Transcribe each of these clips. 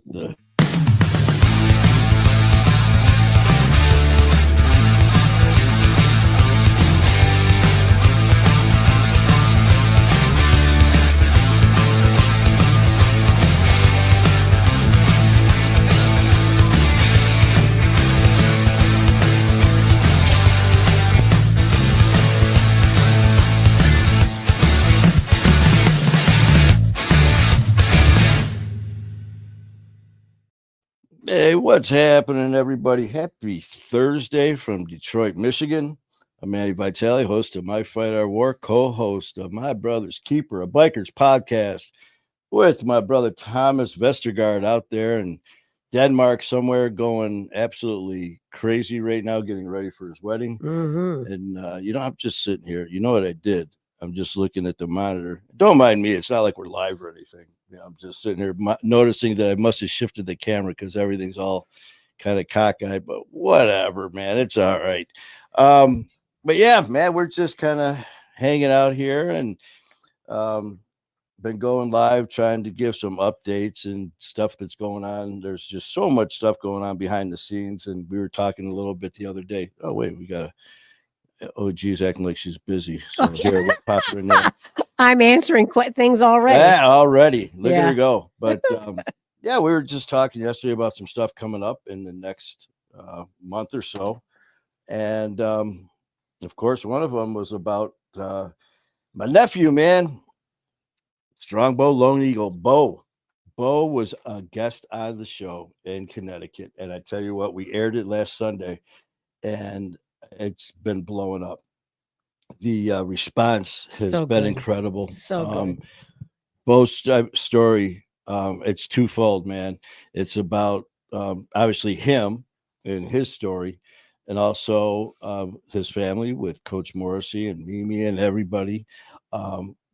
the Hey, what's happening, everybody? Happy Thursday from Detroit, Michigan. I'm Manny Vitale, host of My Fight Our War, co-host of My Brother's Keeper, a bikers podcast, with my brother Thomas Vestergaard out there in Denmark somewhere, going absolutely crazy right now, getting ready for his wedding. Mm-hmm. And I'm just sitting here. You know what I did? I'm just looking at the monitor. Don't mind me. It's not like we're live or anything. I'm just sitting here noticing that I must have shifted the camera because everything's all kind of cockeyed. But whatever, man. It's all right. But yeah, man, we're just kind of hanging out here and been going live, trying to give some updates and stuff that's going on. There's just so much stuff going on behind the scenes. And we were talking a little bit the other day. Oh, wait, we got OG's acting like she's busy. So here, we'll pop her in there. I'm answering things already. Yeah, already. Look at her go. But yeah, we were just talking yesterday about some stuff coming up in the next month or so. And of course, one of them was about my nephew, man. Strongbow Lone Eagle, Bo. Bo was a guest on the show in Connecticut. And I tell you what, we aired it last Sunday and it's been blowing up. The response has been incredible. So good. Bo's story, it's twofold, man. It's about obviously him and his story, and also his family with Coach Morrissey and Mimi and everybody,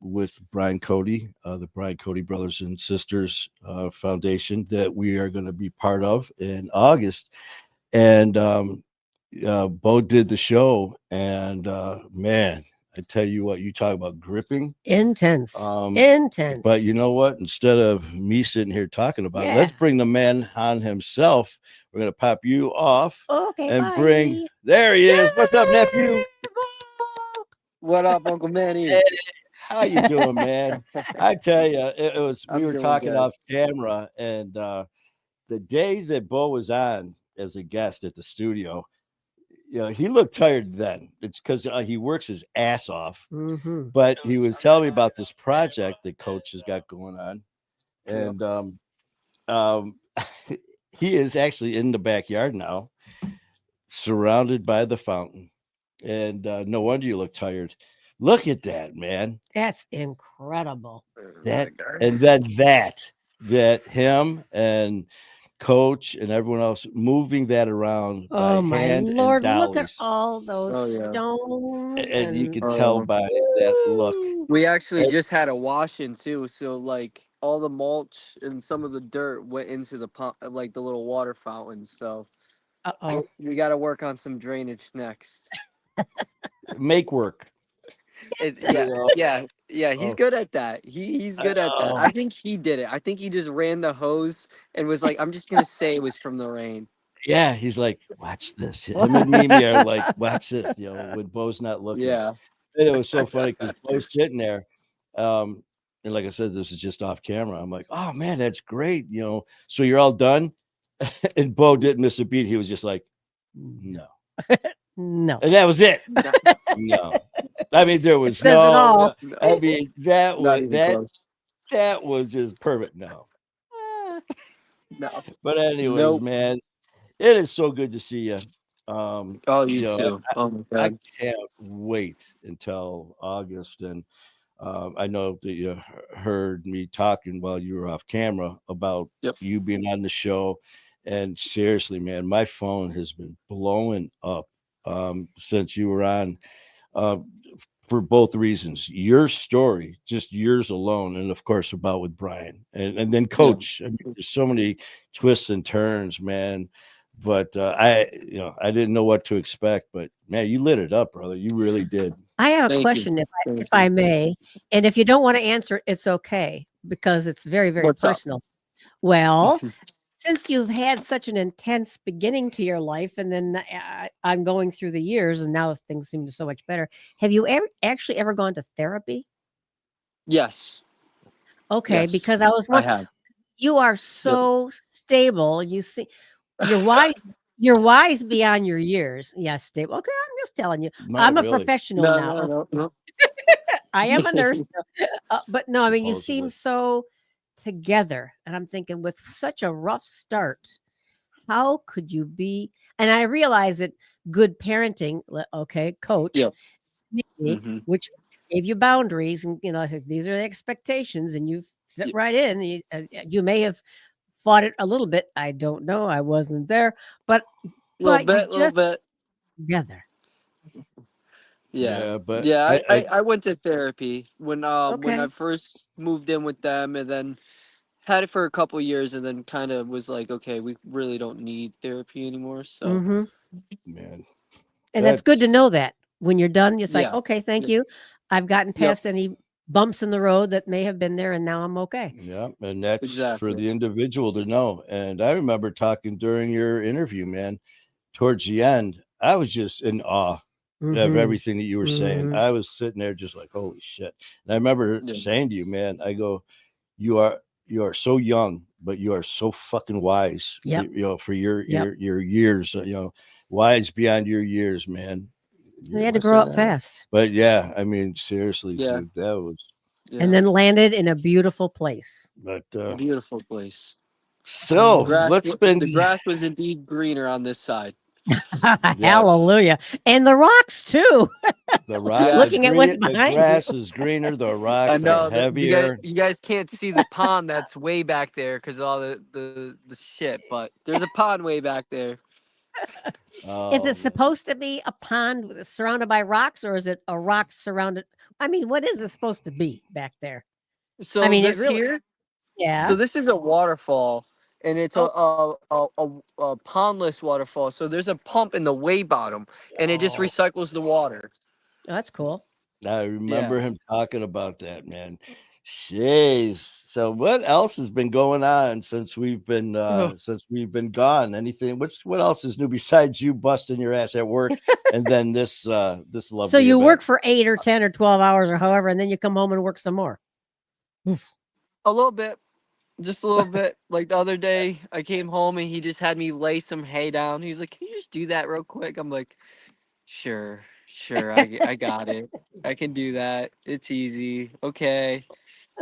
with Brian Cody, the Brian Cody Brothers and Sisters Foundation that we are going to be part of in August. And Bo did the show, and man, I tell you what, you talk about gripping, intense. But you know what? Instead of me sitting here talking about it, let's bring the man on himself. We're gonna pop you off, bring. There he is. What's up, nephew? What up, Uncle Manny? Hey, how you doing, man? I tell you, it was. We were talking off camera, and the day that Bo was on as a guest at the studio, he looked tired then. It's because he works his ass off. Mm-hmm. But he was telling me about this project that Coach has got going on. And he is actually in the backyard now, surrounded by the fountain. And no wonder you look tired. Look at that, man. That's incredible. And then that him and Coach and everyone else moving that around by hand Lord, and look at all those stones. And you can tell by that look. We actually just had a wash-in too, so like all the mulch and some of the dirt went into the pump, like the little water fountain. So we got to work on some drainage next. Make work. Yeah. He's good at that. He's good at that. I think he did it. I think he just ran the hose and was like, I'm just gonna say it was from the rain. Yeah, he's like, watch this. Him and Mimi are like, watch this. When Bo's not looking. Yeah, and it was so funny because Bo's sitting there, and like I said, this is just off camera. I'm like, oh man, that's great. So you're all done, and Bo didn't miss a beat. He was just like, no. No. And that was it. No. I mean, there was no. I mean, that was just perfect. No. No. But anyways, man, it is so good to see you. You too. Oh my God. I can't wait until August, and I know that you heard me talking while you were off camera about you being on the show. And seriously, man, my phone has been blowing up since you were on, for both reasons. Your story, just yours alone, and of course about with Brian, and then Coach. I mean, there's so many twists and turns, man. But I didn't know what to expect. But man, you lit it up, brother. You really did. I have a question, if I may, and if you don't want to answer, it's okay because it's very, very personal. Well, since you've had such an intense beginning to your life, and then I'm going through the years, and now things seem so much better. Have you actually ever gone to therapy? Yes. Okay, Yes. because I was I wondering, have. you are Yep. so stable. You see, you're wise. You're wise beyond your years. Yes, stable. Okay, I'm just telling you. No, I'm a really, professional No, now. no, no, I am a nurse, no. but no, I mean, you seem supposedly. so together, and I'm thinking, with such a rough start, how could you be? And I realize that good parenting, okay, coach, Yep. me, Mm-hmm. which gave you boundaries, and these are the expectations, and you fit Yep. right in. You may have fought it a little bit. I don't know. I wasn't there, but Little you bit, little just bit. together. Yeah. Yeah, but Yeah, I, I I went to therapy when I Okay. first moved in with them, and then had it for a couple years, and then kind of was like, okay, we really don't need therapy anymore. So Hmm. man, And that's that good to know that when you're done, it's like, yeah. okay, thank Yep. you. I've gotten Yep. past any bumps in the road that may have been there, and now I'm okay. yeah, and that's for Exactly. the individual to know. And I remember talking during your interview, man. Towards the end, I was just in awe of Hmm. everything that you were saying. Hmm. I was sitting there just like, holy shit. And I remember Yeah. saying to you, man, I go, you are so young, but you are so fucking wise for Yep. for your Yep. years, wise beyond your years, man. We had Am to I grow saying up that right? fast, But yeah, I mean, seriously, Yeah. dude, that was. and Yeah. then landed in a beautiful place. But Beautiful place. so let's spend. The grass was indeed greener on this side. Yes, Hallelujah. And the rocks too. Yeah. Looking at what's the behind you. grass is greener, the I rocks are know that heavier. you guys can't see the pond that's way back there because all the shit, but there's a pond way back there. Is it Oh man. supposed to be a pond surrounded by rocks, or is it a rock surrounded? I mean, what is it supposed to be back there? I So mean, it this really, here, yeah. so this is a waterfall, and it's Oh, a pondless waterfall. So there's a pump in the way bottom, and it just Oh, recycles the water. that's cool. I Yeah. remember him talking about that, man. Jeez. So what else has been going on since we've been gone? Anything? What else is new besides you busting your ass at work and then this So lovely you event? work for 8 or 10 or 12 hours or however, and then you come home and work some more. A little bit, just a little bit. Like the other day, I came home and he just had me lay some hay down. He's like, "Can you just do that real quick?" I'm like, "Sure, sure, I got it. I can do that. It's easy. Okay,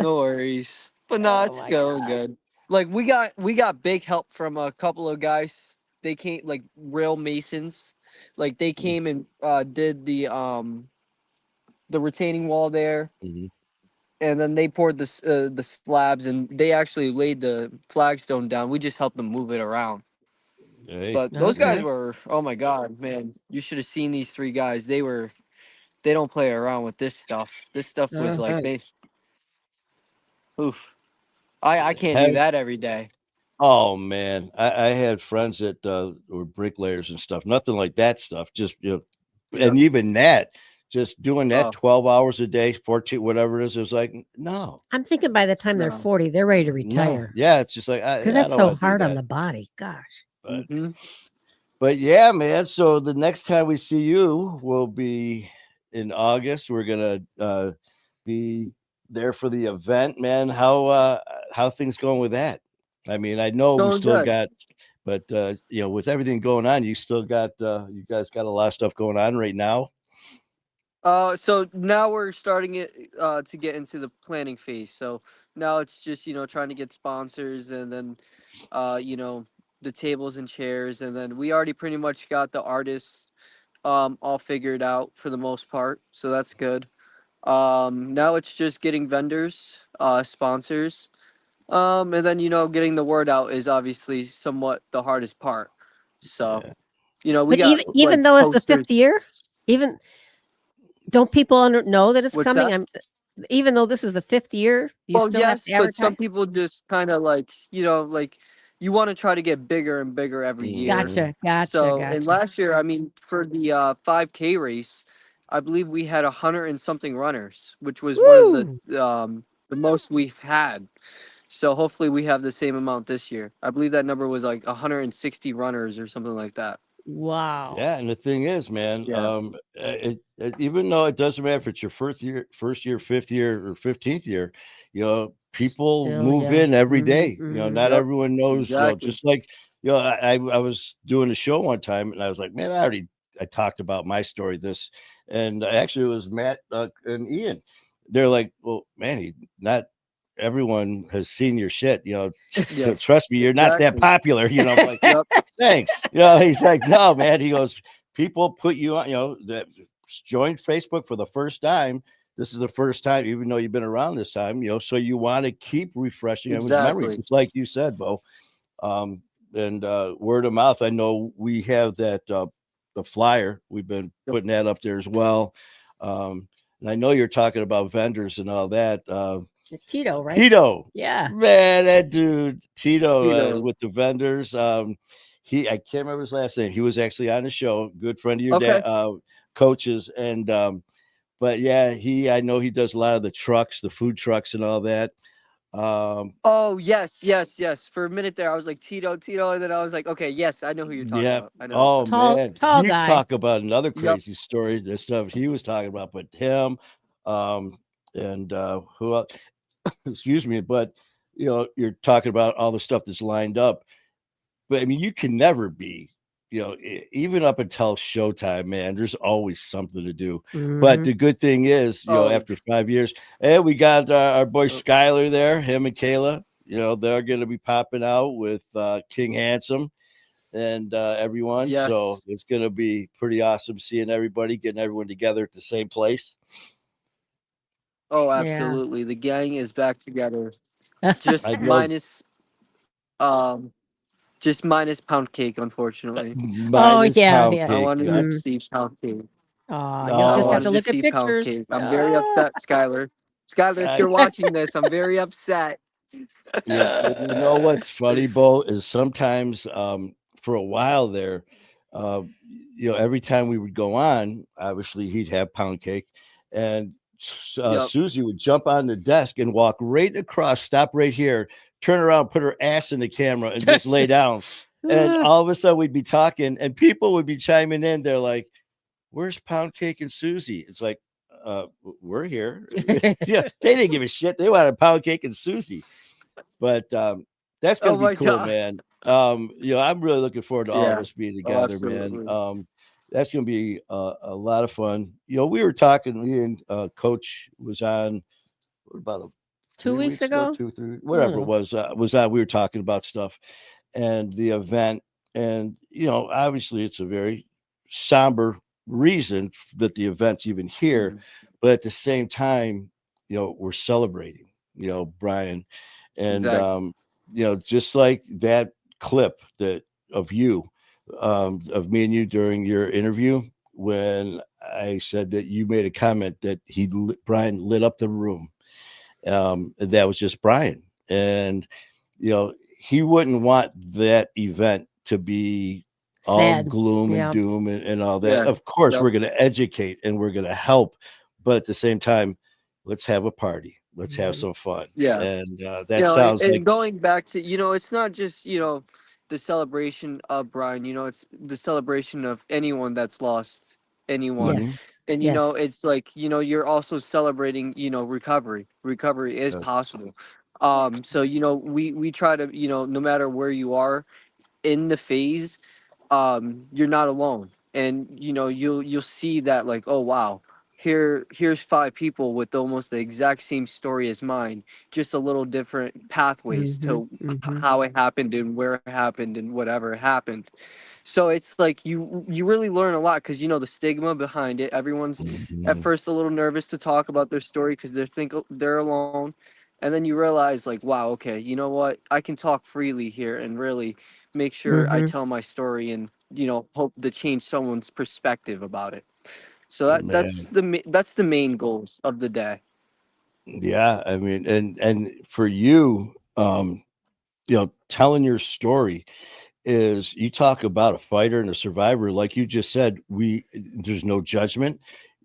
no worries." But no, Oh it's my going God. good. Like we got big help from a couple of guys. They came like real masons. Like they came and did the retaining wall there, Mhm. and then they poured the slabs, and they actually laid the flagstone down. We just helped them move it around. Hey, But those guys Okay. were, oh my god, man! You should have seen these three guys. They don't play around with this stuff. This stuff was like Uh-huh. they, oof. I can't do have that every day. oh man, I had friends that were bricklayers and stuff. Nothing like that stuff. Just Yeah. and even that, just doing that Oh 12 hours a day, 14, whatever it is. It was like no, I'm thinking by the time they're no. 40, they're ready to no, retire yeah. It's just like because I that's don't so want to do hard on that. the body. Gosh. But Mm-hmm. yeah, man. So the next time we see you will be in August. We're gonna be there for the event, man. How things going with that? I mean, I know we Going still good. got, but with everything going on, you still got you guys got a lot of stuff going on right now. So now we're starting it to get into the planning phase. So now it's just trying to get sponsors, and then you know the tables and chairs, and then we already pretty much got the artists all figured out for the most part. So that's good. Now it's just getting vendors, sponsors, and then getting the word out is obviously somewhat the hardest part. So Yeah. we But got like even though it's the posters. fifth year, even don't people know that it's What's coming? that? Even though this is the fifth year, you Well, still have to yes, but some advertise. people just kind of like, like you want to try to get bigger and bigger every year. Hmm. Gotcha, gotcha, So, and gotcha. last year, I mean, for the 5K race, I believe we had 100 and something runners, which was one of Woo! the most we've had. So hopefully we have the same amount this year. I believe that number was like 160 runners or something like that. Wow. Yeah, and the thing is, man, Yeah. even though it doesn't matter if it's your first year, 5th year, or 15th year, people Still, move yeah. in every Mhm, day. mhm. Not Yep. everyone knows. Exactly. Just like I was doing a show one time, and I was like, man, I talked about my story this, and actually it was Matt and Ian. They're like, well, man, not everyone has seen your shit. So Yeah. trust me, you're not that Exactly. popular. I'm like, Yep. thanks. He's like, no, man. He goes, people put you on, that joined Facebook for the first time. This is the first time, even though you've been around this time, so you want to keep refreshing everyone's memory, Exactly. just like you said, Bo. Um, and word of mouth, I know we have that the flyer. We've been Yep. putting that up there as well. And I know you're talking about vendors and all that. Tito, right? Tito, Yeah. man, that dude Tito Tito. with the vendors. I can't remember his last name. He was actually on the show. Good friend of your dad, Okay. coaches, and but yeah, I know he does a lot of the trucks, the food trucks, and all that. Um, Oh yes, yes, yes. For a minute there, I was like Tito, Tito, and then I was like, okay, yes, I know who you're talking yeah. about. I know who you're Oh talking about. man, Tall he guy. talk about another Yep. crazy story. The stuff he was talking about, but him, um, and who else? Excuse me, but you're talking about all the stuff that's lined up. But I mean, you can never be, even up until showtime, man, there's always something to do. But Mhm. the good thing is, Oh, after 5 years, and we got our boy oh, Skyler there, him and Kayla, they're going to be popping out with King Handsome and everyone. So yes. it's going to be pretty awesome seeing everybody, getting everyone together at the same place. Oh, Yeah. absolutely. The gang is back together. I Just know minus, um, just minus pound cake. Unfortunately, Oh, minus yeah, pound yeah. I cake. wanted Yeah. to Mm. see pound cake. Aw, you'll I just have No, to wanted to look at see pound pictures. cake. I'm very Ah. upset, Skylar. Skylar, if I, you're watching this, I'm very upset. you know what's funny, Bo, is sometimes for a while there, uh, every time we would go on, obviously he'd have pound cake, and Yep. Susie would jump on the desk and walk right across, stop right here, turn around, put her ass in the camera, and just lay down. And Ah. all of a sudden we'd be talking, and people would be chiming in. They're like, "Where's Pound Cake and Susie?" It's like, we're here. Yeah, they didn't give a shit. They wanted Pound Cake and Susie. But that's gonna Oh be my cool, god. man. I'm really looking forward to all of Yeah. us being Oh, together, man. absolutely. That's gonna be a lot of fun. We were talking. Me and Coach was on what about 2 weeks 3 weeks ago, ago? 2, 3, I don't whatever it know. was on. We were talking about stuff and the event, and obviously it's a very somber reason that the event's even here, Mhm. but at the same time, we're celebrating, Brian, and Exactly. just like that clip that of you, of me and you during your interview when I said that you made a comment that Brian lit up the room. That was just Brian, and he wouldn't want that event to be all Sad. gloom and Yeah. doom and all that. Yeah. Of course, Yep. we're going to educate and we're going to help, but at the same time, let's have a party. Let's have Mhm. some fun. Yeah. And that sounds like And going back to, it's not just, the celebration of Brian, it's the celebration of anyone that's lost anyone. mhm, Yes. And, Yes. it's like, you're also celebrating, recovery. Recovery is yes, possible. So, we try to, no matter where you are in the phase, you're not alone. And, you'll see that like, oh wow, here's five people with almost the exact same story as mine, just a little different pathways Mhm. to Mhm. how it happened and where it happened and whatever happened. So it's like you really learn a lot because the stigma behind it. Everyone's at mhm, first a little nervous to talk about their story because they think they're alone, and then you realize like, wow, okay, you know what? I can talk freely here and really make sure I Mhm. tell my story and hope to change someone's perspective about it. So that's man. that's the main goals of the day. Yeah, I mean, and for you, telling your story is you talk about a fighter and a survivor, like you just said, there's no judgment,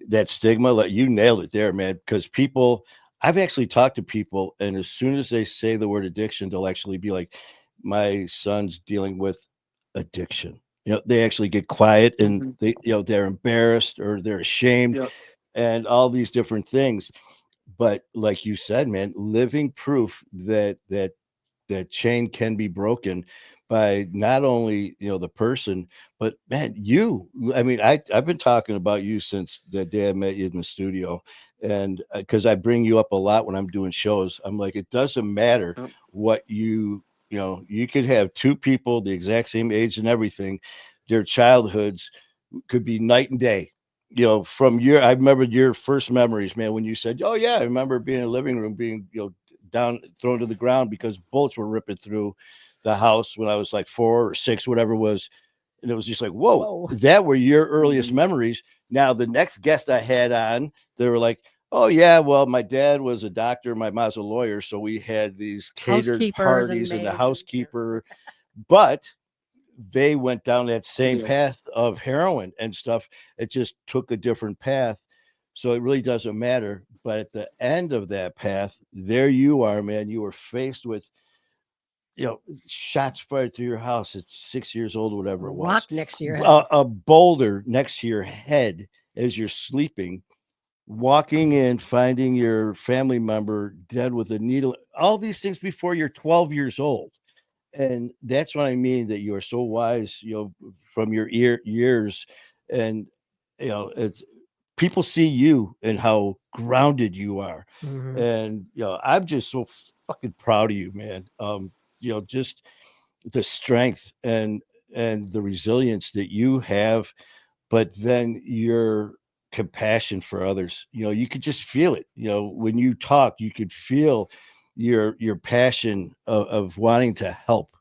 that stigma, like you nailed it there, man. Because people, I've actually talked to people, and as soon as they say the word addiction, they'll actually be like, "My son's dealing with addiction." They actually get quiet and Hmm. they're embarrassed or they're ashamed Yep. and all these different things. But like you said, man, living proof that chain can be broken by not only the person, but man, you. I mean, I've been talking about you since the day I met you in the studio, and because I bring you up a lot when I'm doing shows. I'm like, it doesn't matter Yep. what you could have two people the exact same age and everything, their childhoods could be night and day. From I remember your first memories, man, when you said, "Oh yeah, I remember being in the living room, being down, thrown to the ground because bullets were ripping through the house when I was like 4 or 6, whatever it was." And it was just like, whoa, Whoa. that were your earliest Hmm. memories. Now, the next guest I had on, they were like, "Oh, yeah, well, my dad was a doctor, my mom's a lawyer. So we had these catered Housekeepers and parties and the maids and housekeeper." But they went down that same Yeah. path of heroin and stuff. It just took a different path. So it really doesn't matter. But at the end of that path, there you are, man. You were faced with, shots fired through your house at 6 years old, a whatever it was, rock next to your head. a boulder next to your head as you're sleeping, walking in, finding your family member dead with a needle, all these things before you're 12 years old. And that's what I mean, that you are so wise, from your years. And it's, people see you and how grounded you are. Mhm. And I'm just so fucking proud of you, man. Just the strength and the resilience that you have, but then your compassion for others. You could just feel it. When you talk, you could feel your passion of wanting to help.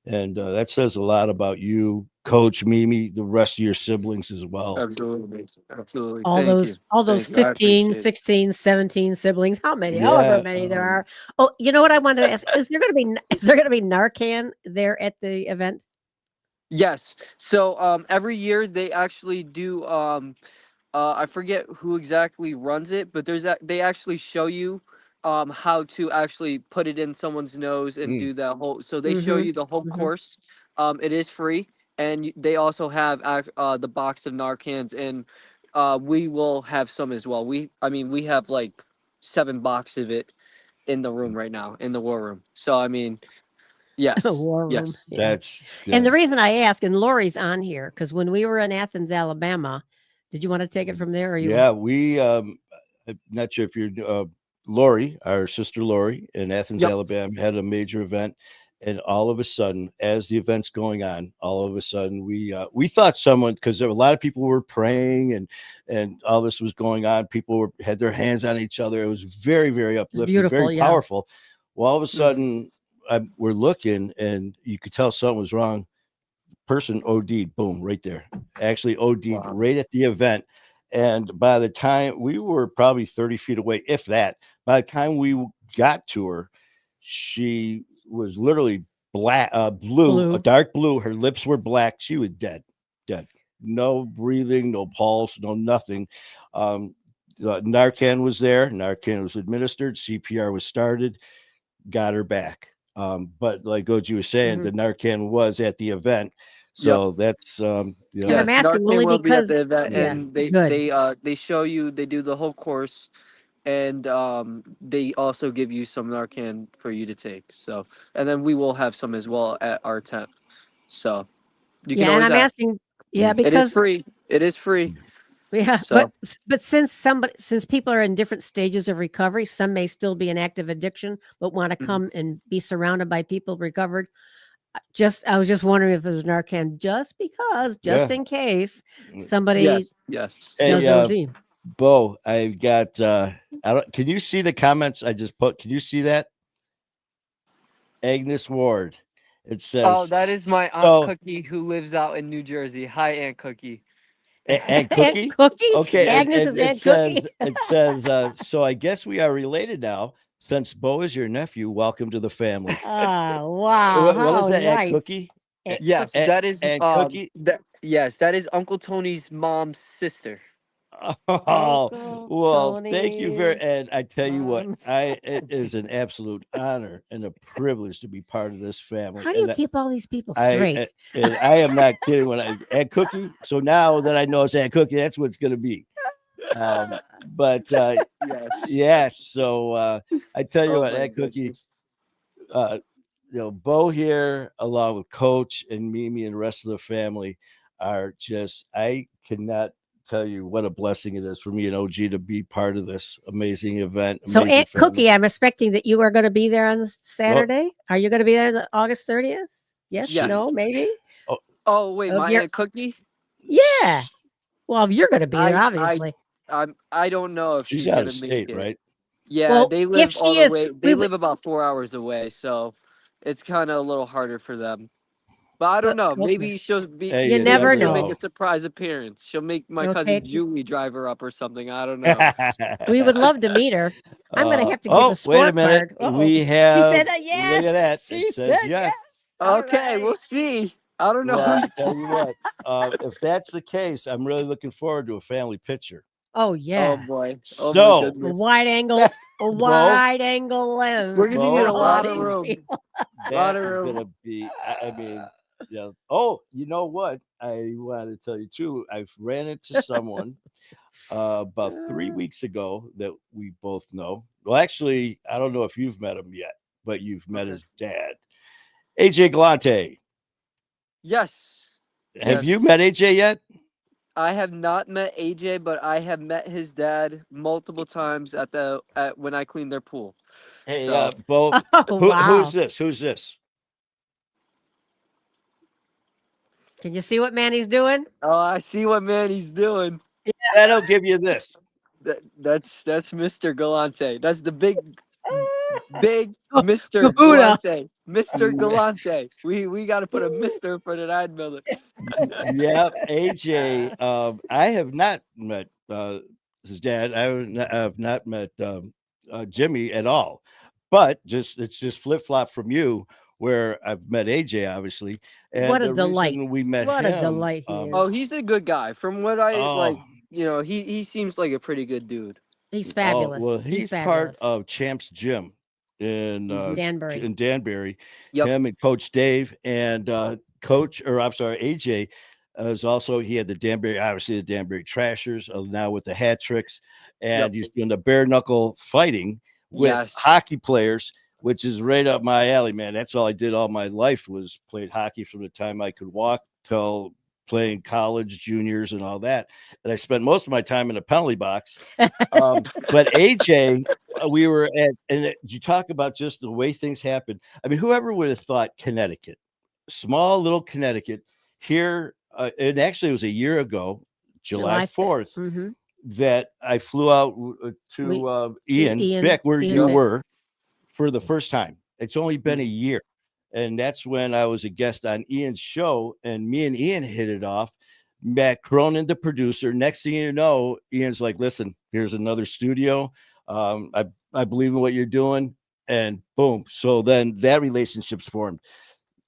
And that says a lot about you, Coach Mimi, the rest of your siblings as well. Absolutely. Absolutely. All Thank you. those all those Thank you. I 15, appreciate it. 16, 17 siblings, how many? However Yeah. many there are. Oh, you know what I wanted to ask? Is there gonna be Narcan there at the event? Yes. So every year they actually do I forget who exactly runs it, but they actually show you how to actually put it in someone's nose and Mm. do that whole, so they show Mhm. you the whole Mhm. course. It is free, and they also have the box of Narcans, and we will have some as well. We have like 7 boxes of it in the room right now in the war room. So I mean, yes, War room. yes. Yeah. That's And that. the reason I ask, and Lori's on here, because when we were in Athens, Alabama, did you want to take it from there or you want Yeah, I'm not sure if you're Lori, our sister Lori in Athens, Yep. Alabama, had a major event, and all of a sudden, as the event's going on, all of a sudden we thought someone, because there were a lot of people were praying and all this was going on. People had their hands on each other. It was very, very it's uplifting, very beautiful, yeah. powerful. Well, all of a Hmm. sudden, we're looking, and you could tell something was wrong. Person OD'd, boom, right there. Actually OD'd Wow. right at the event. And by the time we were probably 30 feet away, if that, by the time we got to her, she was literally black, blue, a Blue. dark blue. Her lips were black. She was dead, dead. No breathing, no pulse, no nothing. Narcan was there. Narcan was administered. CPR was started, got her back. But like Goji was saying, Mhm. the Narcan was at the event. Yep. So that's And I'm Yes, asking Narcan only will be at because the event, yeah, mm, and they good. they they show you, they do the whole course, and they also give you some Narcan for you to take. So, and then we will have some as well at our tent. So you can Yeah, and always I'm ask. asking yeah, mm, It is because free. It is free. yeah, So but since people are in different stages of recovery, some may still be in active addiction, but want to mhm. come and be surrounded by people recovered. I was just wondering if it was Narcan, just yeah. in case Mm. somebody Yes, yes, Hey, does yes. OD. Bo, I got I don't can you see the comments I just put? Can you see that? Agnes Ward. It Oh, says that is my aunt so. Cookie who lives out in New Jersey. Hi, Aunt Cookie. And Aunt Cookie. Cookie? Okay, Yes. Agnes and is Aunt Cookie? it says so I guess we are related now since Bo is your nephew. Welcome to the family. Oh, wow, What is how that, Aunt nice. Cookie? Aunt Yes, Cookie. that is And Cookie. that yes, that is Uncle Tony's mom's sister. Oh, Uncle well, thank you very. Tony's And I tell you what, mom's. it is an absolute honor and a privilege to be part of this family. How do you keep all these people I straight? and I am not kidding when I Aunt Cookie. So now that I know it's Aunt Cookie, that's what it's going to be. But Yes. yes, so I tell you Oh what, my Aunt Cookie, goodness. uh, Bo here, along with Coach and Mimi and the rest of the family, are just, I cannot tell you what a blessing it is for me and OG to be part of this amazing event, So, amazing Aunt family. Cookie, I'm expecting that you are going to be there on Well, Saturday. Are you going to be there the August 30th? Yes, she, no, Yes. maybe. oh, Oh wait, Of my your, Aunt Cookie. yeah. Well, if you're going to be there, I I obviously. I don't know if she's she's out of gonna make state, it. right? Yeah, Well, they if live all she the is, way. we They would. live about 4 hours away, so it's kind of a little harder for them. But I don't know. Okay. Maybe she'll be. Hey, You you Maybe never never she'll make know. a know. surprise appearance. She'll make my You'll cousin take this. Julie drive her up or something. I don't know. We would love to meet her. I'm going to have to give a Oh, wait a minute. scorecard. Oh, We she have, said look at that. yes. It She says said yes. yes. All Okay, we'll right. see. I don't know Well, who. I tell you what, if that's the case, I'm really looking forward to a family picture. Oh, Oh yeah. boy. Oh my So, A goodness. wide angle, a Bo, wide angle We're lens gonna need for a Bo, all lot that of these is room. people. Lot that of is room. gonna be. I mean, yeah. Oh, you know what? I wanted to tell you too. I've ran into someone about 3 weeks ago that we both know. Well, actually, I don't know if you've met him yet, but you've met Okay. his dad, AJ Galante. Yes. Have you Yes. met AJ yet? I have not met AJ, but I have met his dad multiple times at when I cleaned their pool. Hey, So Bo, Oh, who's wow. this? Who's this? Can you see what Manny's doing? oh, I see what man he's doing. That'll give you this. That's Mr. Galante. That's the big Oh, Mr. Cahuta. Galante. Mr. Galante. We got to put a Mr. in front of that building. Yep, AJ. I have not met his dad. Have not met Jimmy at all. But just it's just flip flop from you, where I've met AJ obviously, and What a the delight. reason we met What a him. delight he Oh, is. he's a good guy. From what I Oh, like, he seems like a pretty good dude. He's oh fabulous. well, He's he's part fabulous. of Champs Gym Hmm. Danbury. in Danbury. Yep. Him and Coach Dave and Coach, or I'm sorry, AJ is also, he had the Danbury, obviously the Danbury Trashers, now with the hat tricks, Yep. and he's doing the bare knuckle fighting with Yes. hockey players, which is right up my alley, man. That's all I did all my life, was played hockey from the time I could walk till playing college, juniors, and all that. And I spent most of my time in the penalty box. But AJ, we were at, and you talk about just the way things happen. I mean, whoever would have thought Connecticut, small little Connecticut, here, and actually it was a year ago, July July 5th. 4th, Mm-hmm. that I flew out to Ian Beck, where Ian you Yep. Beck. were, for the first time. It's only been a Mhm. year. And that's when I was a guest on Ian's show, and me and Ian hit it off. Matt Cronin, the producer. Next thing you know, Ian's like, "Listen, here's another studio. I believe in what you're doing." And boom. So then that relationship's formed.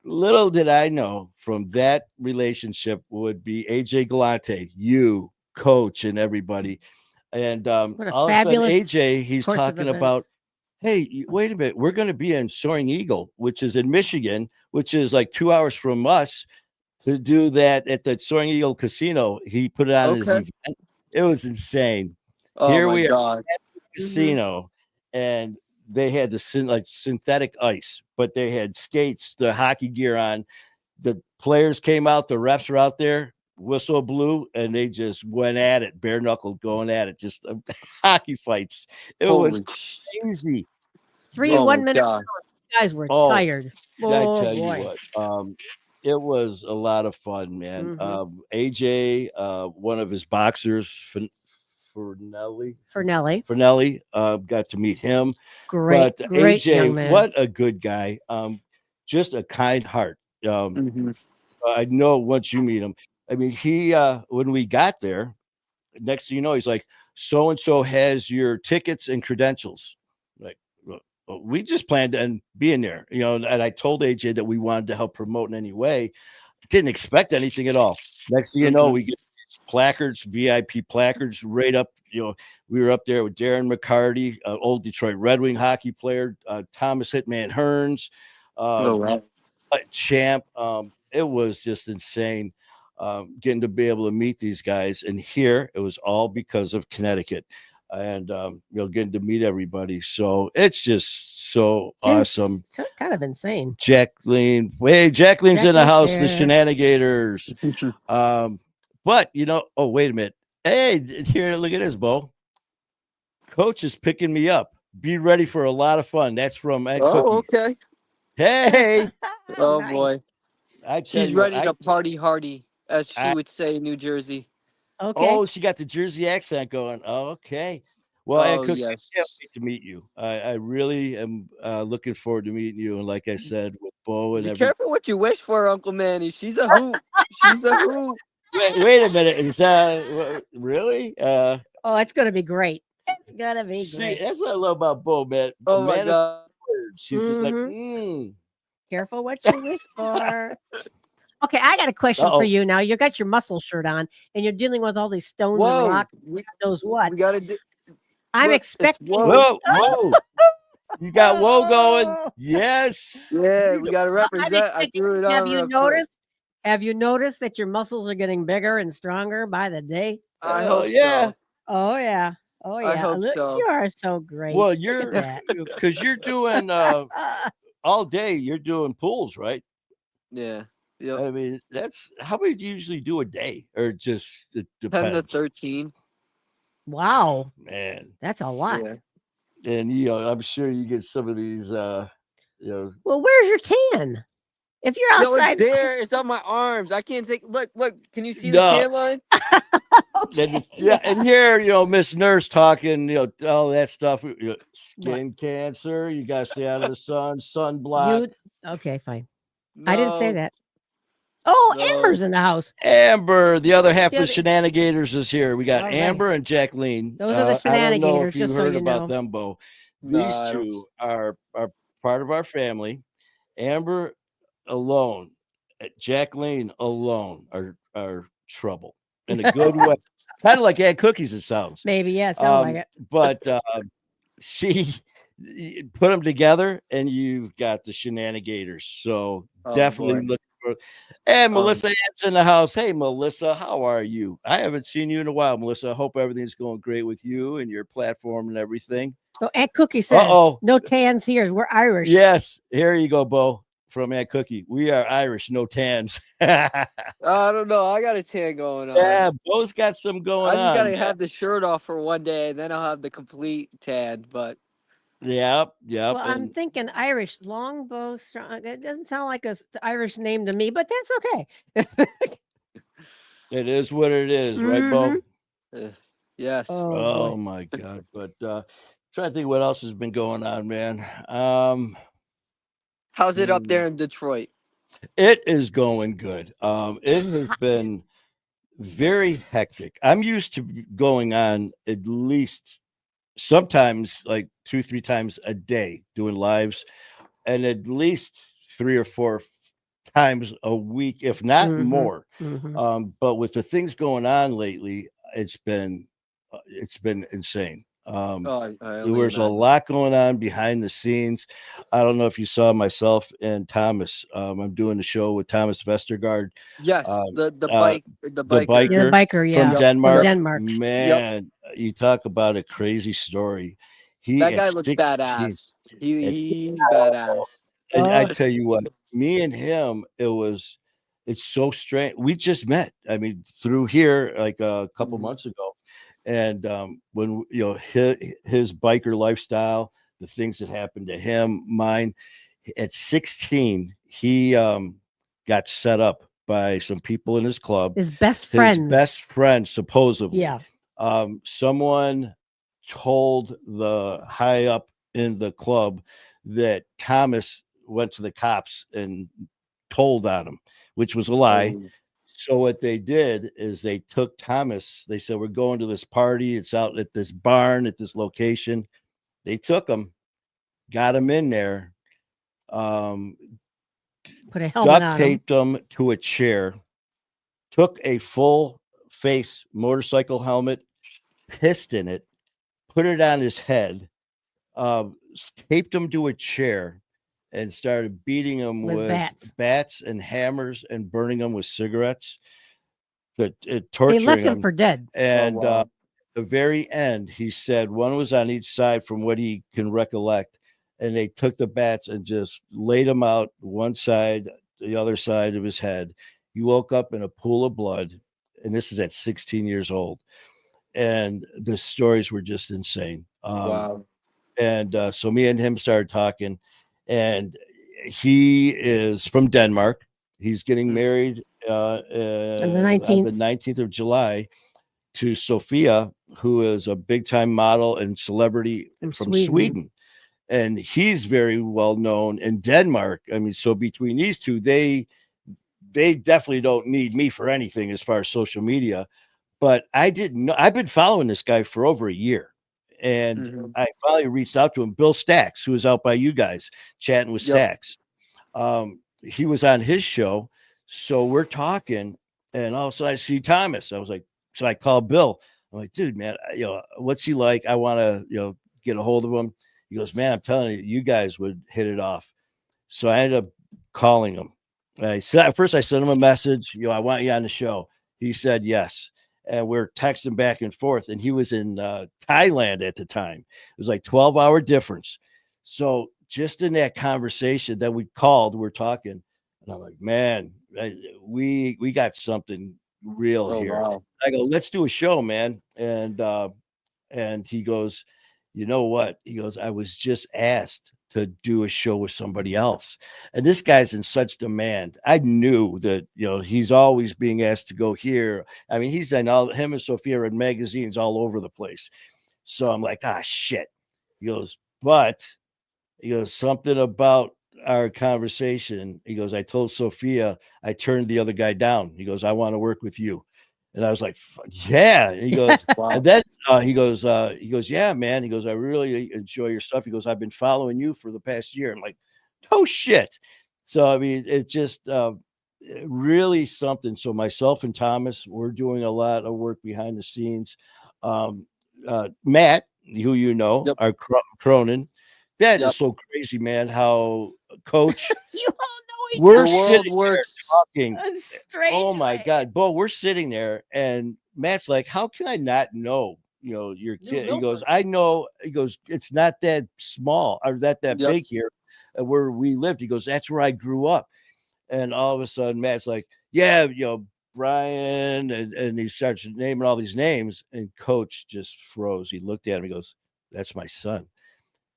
Little did I know from that relationship would be AJ Galante, you, Coach, and everybody. And What a all of a sudden, fabulous AJ, he's course of talking events. about, hey, wait a minute, we're going to be in Soaring Eagle, which is in Michigan, which is like 2 hours from us, to do that at the Soaring Eagle Casino. He put it on his Okay. event. It was insane. Oh Here my we are God. at the Mm-hmm. casino, and they had the like synthetic ice, but they had skates, the hockey gear on. The players came out, the refs were out there, whistle blew, and they just went at it, bare knuckle, going at it, just hockey fights. It was Holy sh. crazy. Three Oh my 1 minute God. guys were Oh, tired. I Oh tell you boy. what, it was a lot of fun, man. Mm-hmm. AJ, one of his boxers, Fernelli, For Nelly. Fernelli, got to meet him. Great, But great AJ, young man. what a good guy. Just a kind heart. Hmm. I know once you meet him. I mean, he when we got there, next thing you know, he's like, so and so has your tickets and credentials. Like, well, we just planned on being there, and I told AJ that we wanted to help promote in any way. Didn't expect anything at all. Next thing you know, Hmm. we get placards, VIP placards, right up. We were up there with Darren McCarty, old Detroit Red Wing hockey player, Thomas Hitman Hearns, Oh, wow. champ. It was just insane getting to be able to meet these guys. And here it was all because of Connecticut and, getting to meet everybody. So it's just so awesome. It's kind of insane. Jacqueline, hey, Jacqueline's in the Jacqueline's house, the here. shenanigators. But oh, wait a minute. Hey, here, look at this, Bo. Coach is picking me up. Be ready for a lot of fun. That's from Ed Cookie. Okay. Hey. Oh, Nice. boy. I tell She's you, ready to party hardy, as she would say in New Jersey. Okay. Oh, she got the Jersey accent going. Oh, okay. Well, Ed Cookie, I can't wait to meet you. I really am looking forward to meeting you. And like I said, with Bo and Be everything. careful what you wish for, Uncle Manny. She's a hoot. She's a hoot. Wait a minute. Is that really? Oh, it's gonna be great. It's gonna be great. That's what I love about Bo, man. Oh, my God. She's just like, Careful what you wish for. Okay, I got a question for you now. You got your muscle shirt on, and you're dealing with all these stones and rocks. God knows what. We gotta do. I'm expecting. Whoa. You got whoa going. Yes. Yeah, we gotta represent. I threw it on. Have you noticed that your muscles are getting bigger and stronger by the day? I hope so. Oh yeah. Oh yeah. I hope so. You are so great. Well, because you're doing all day. You're doing pools, right? Yeah. Yep. I mean, that's how many do you usually do a day, or just it depends? 10 to 13. Wow, man, that's a lot. Yeah. And I'm sure you get some of these. Well, where's your tan? If you're outside, it's there. It's on my arms. I can't take. Look. Can you see the tan line? Okay. And here, Miss Nurse talking, all that stuff. Skin cancer. You gotta stay out of the sun. Sunblock. Okay, fine. No. I didn't say that. Oh, no. Amber's in the house. Amber, the other half of the shenanigators is here. We got Amber and Jacqueline. Those are the shenanigators. I don't know if you just heard so you about know. them, Bo. These two are part of our family. Amber alone, Jacqueline alone are trouble in a good way. Kind of like Aunt Cookies, it sounds. Maybe, yeah, sounds like it. But she put them together, and you've got the shenanigators. So definitely look for. And Melissa Ant's in the house. Hey, Melissa, how are you? I haven't seen you in a while, Melissa. I hope everything's going great with you and your platform and everything. Oh, Aunt Cookie says, no tans here. We're Irish. Yes, here you go, Bo. From Aunt Cookie. We are Irish, no tans. I don't know. I got a tan going on. Yeah, Bo's got some going on. I just gotta have the shirt off for one day, and then I'll have the complete tan. But yep. Well, I'm thinking Irish, long bow, strong. It doesn't sound like a Irish name to me, but that's okay. It is what it is, right, Bo? Yes. Oh my God. But trying to think what else has been going on, man. How's it up there in Detroit? It is going good. It has been very hectic. I'm used to going on at least sometimes like 2-3 times a day doing lives, and at least 3 or 4 times a week, if not more. But with the things going on lately, it's been insane. There was a lot going on behind the scenes. I don't know if you saw myself and Thomas. I'm doing the show with Thomas Vestergaard. Yes, the biker yeah, from Denmark. Man, you talk about a crazy story. That guy looks badass. He's badass. And I tell you what, me and him, it's so strange. We just met. I mean, through here like a couple months ago. And when his biker lifestyle, the things that happened to him, mine, at 16, he got set up by some people in his club. His best friend, supposedly. Yeah. Someone told the high up in the club that Thomas went to the cops and told on him, which was a lie. So what they did is they took Thomas. They said, we're going to this party. It's out at this barn at this location. They took him, got him in there, put a helmet duct taped him to a chair, took a full face motorcycle helmet, pissed in it, put it on his head, taped him to a chair, and started beating him With with bats. bats and hammers and burning him with cigarettes, but They torturing left him him. for dead. Oh And wow. the very end, he said one was on each side from what he can recollect, and they took the bats and just laid him out one side, the other side of his head. He woke up in a pool of blood, and this is at 16 years old. And the stories were just insane. Wow. And so me and him started talking, and he is from Denmark. He's getting Mhm. married On the on the 19th. 19th of July to Sophia, who is a big time model and celebrity From from Sweden. Sweden. And he's very well known in Denmark. I mean, so between these two, they definitely don't need me for anything as far as social media. But I didn't know. I've been following this guy for over a year. And Mhm. I finally reached out to him, Bill Stacks, who was out by you guys chatting with Yep. Stacks. He was on his show. So we're talking, and all of a sudden I see Thomas. I was like, so I called Bill. I'm like, dude, man, what's he like? I want to, get a hold of him. He goes, man, I'm telling you, you guys would hit it off. So I ended up calling him. I said at first I sent him a message, I want you on the show. He said yes. And we're texting back and forth. And he was in Thailand at the time. It was like 12-hour difference. So just in that conversation, then we called, we're talking, and I'm like, man, we got something real Oh here. wow. I go, let's do a show, man. And he goes, you know what? He goes, I was just asked to do a show with somebody else. And this guy's in such demand. I knew that, he's always being asked to go here. I mean, he's in him and Sophia in magazines all over the place. So I'm like, shit. He goes, but he goes, something about our conversation. He goes, I told Sophia I turned the other guy down. He goes, I want to work with you. And I was like, yeah. And he goes, Wow. and then he goes, yeah, man. He goes, I really enjoy your stuff. He goes, I've been following you for the past year. I'm like, oh shit. So I mean, it just really something. So myself and Thomas, we're doing a lot of work behind the scenes. Matt, who Yep. our Cronin, that is Yep. so crazy, man. How Coach, You all know each we're The other world sitting there works. talking. in strange Oh my ways. God, Bo, we're sitting there, and Matt's like, "How can I not know? Your You kid." know He goes, her. "I know." He goes, "It's not that small or that Yep. big here, where we lived." He goes, "That's where I grew up." And all of a sudden, Matt's like, "Yeah, Brian," and he starts naming all these names, and Coach just froze. He looked at him. He goes, "That's my son."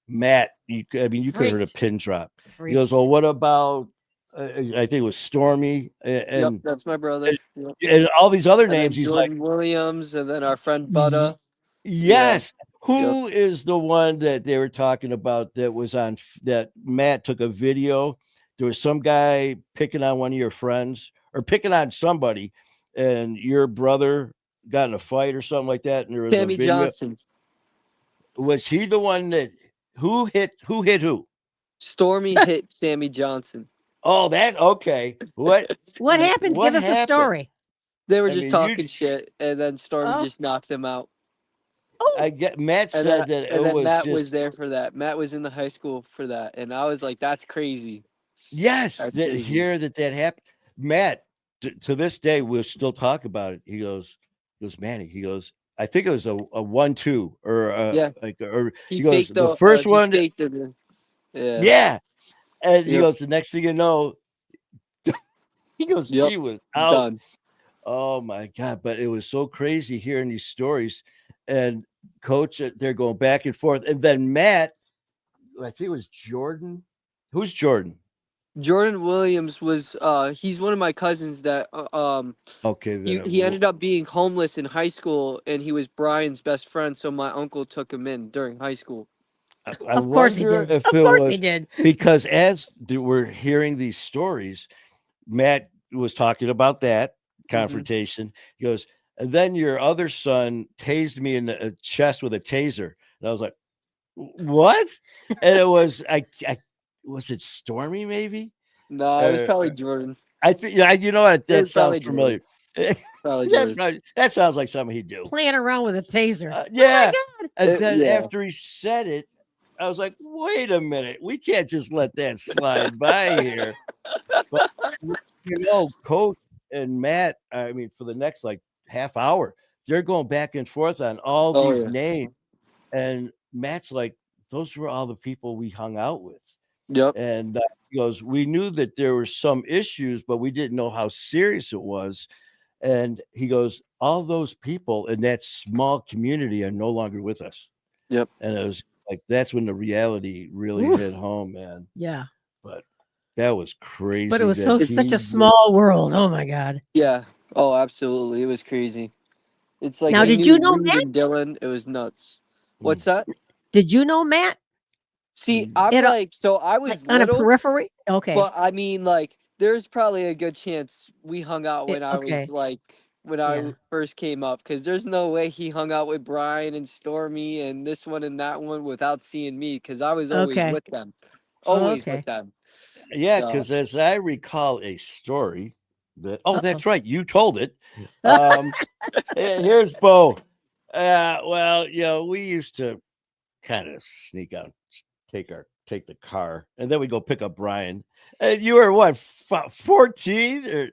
Matt, you could have heard a Freaked. pin drop. He goes, Freaked. "Well, what about?" I think it was Stormy Yep. That's my brother. Yep. and all these other And names. then He's like, Jordan Williams, and then our friend "Y- Butta. Yeah. yes." Yep. Who is the one that they were talking about that was on that Matt took a video? There was some guy picking on one of your friends or picking on somebody, and your brother got in a fight or something like that. And there was a Sammy video. Johnson. Was he the one that who hit who? Stormy hit Sammy Johnson. Oh, that's okay. What happened? What Give us a happened? story. They were I just mean, talking shit, and then Stormy Oh, just knocked him out. oh, I get Matt And then said that and it then was Matt was just there for that. Matt was in the high school for that, and I was like, "That's crazy. yes, That's that crazy." here that happened. Matt, to this day, we'll still talk about it. He goes, Manny. He goes, I think it was a 1-2 or Yeah, or he he goes, faked the the. first He one, faked it. Yeah. yeah, and he Yep. goes, the next thing you know, he goes, Yep. he was out. Done. Oh my God! But it was so crazy hearing these stories, and Coach, they're going back and forth, and then Matt, I think it was Jordan. Who's Jordan? Jordan Williams was. He's one of my cousins that. Okay, then He ended up being homeless in high school, and he was Brian's best friend. So my uncle took him in during high school. I of course he wonder did. if Of it course he was did. because as we're hearing these stories, Matt was talking about that Hmm. confrontation. He goes, and then your other son tased me in the chest with a taser, and I was like, what? And it was I was it Stormy maybe? No, it was Uh, probably Jordan. I think yeah, you know what? It That was sounds probably Jordan. familiar. Probably Yeah, did. right. That sounds like something he'd do. Playing around with a taser. Oh Yeah. my God. And then Yeah. after he said it, I was like, wait a minute. We can't just let that slide by here. But Coach and Matt, I mean, for the next like half hour, they're going back and forth on all Oh these yeah. names. And Matt's like, those were all the people we hung out with. Yep. And he goes, we knew that there were some issues, but we didn't know how serious it was. And he goes, all those people in that small community are no longer with us. Yep. And it was like, that's when the reality really Oof. hit home, man. Yeah. But that was crazy. But it was that such a he small world. Oh my God. Yeah. Oh, absolutely. It was crazy. It's like Now, he did you knew know Reed Matt? and Dylan. It was nuts. Mm. What's that? Did you know Matt? See, I'm It, like, so I like was on a little, periphery? Okay. but I mean, like, there's probably a good chance we hung out when I was Okay. like, when Yeah. first came up, because there's no way he hung out with Brian and Stormy and this one and that one without seeing me, because I was always Okay. with them. Always with Okay. them. Yeah, So, because as I recall a story that, Uh-oh. that's right, you told it. Here's Bo. Well, we used to kind of sneak out, take the car, and then we go pick up Brian. And you were what, 14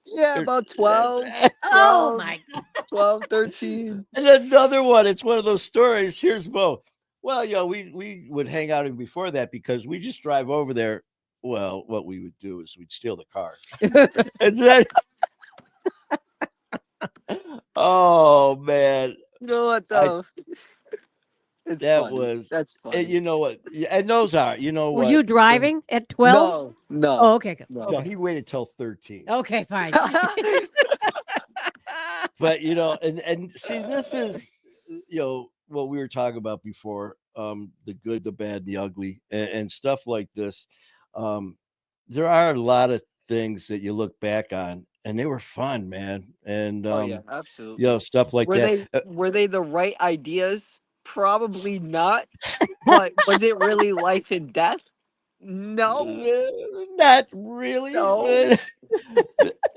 yeah, or about 12, Oh 12, my God. 12, 13. and another one. It's one of those stories. Here's Bo. Well, we would hang out even before that because we just drive over there. Well, what we would do is we'd steal the car. And then, oh man, You know what, I though? It's that funny. was, That's and funny. you know what? And those are, you know Were what? you driving at 12? No, no, Oh, okay. Good. no. No, he waited till 13. Okay, fine. But and see, this is what we were talking about before, the good, the bad, the ugly, and stuff like this. There are a lot of things that you look back on and they were fun, man. And Oh yeah, absolutely. stuff like that. Were they the right ideas? Probably not. But was it really life and death? No. Not really. No.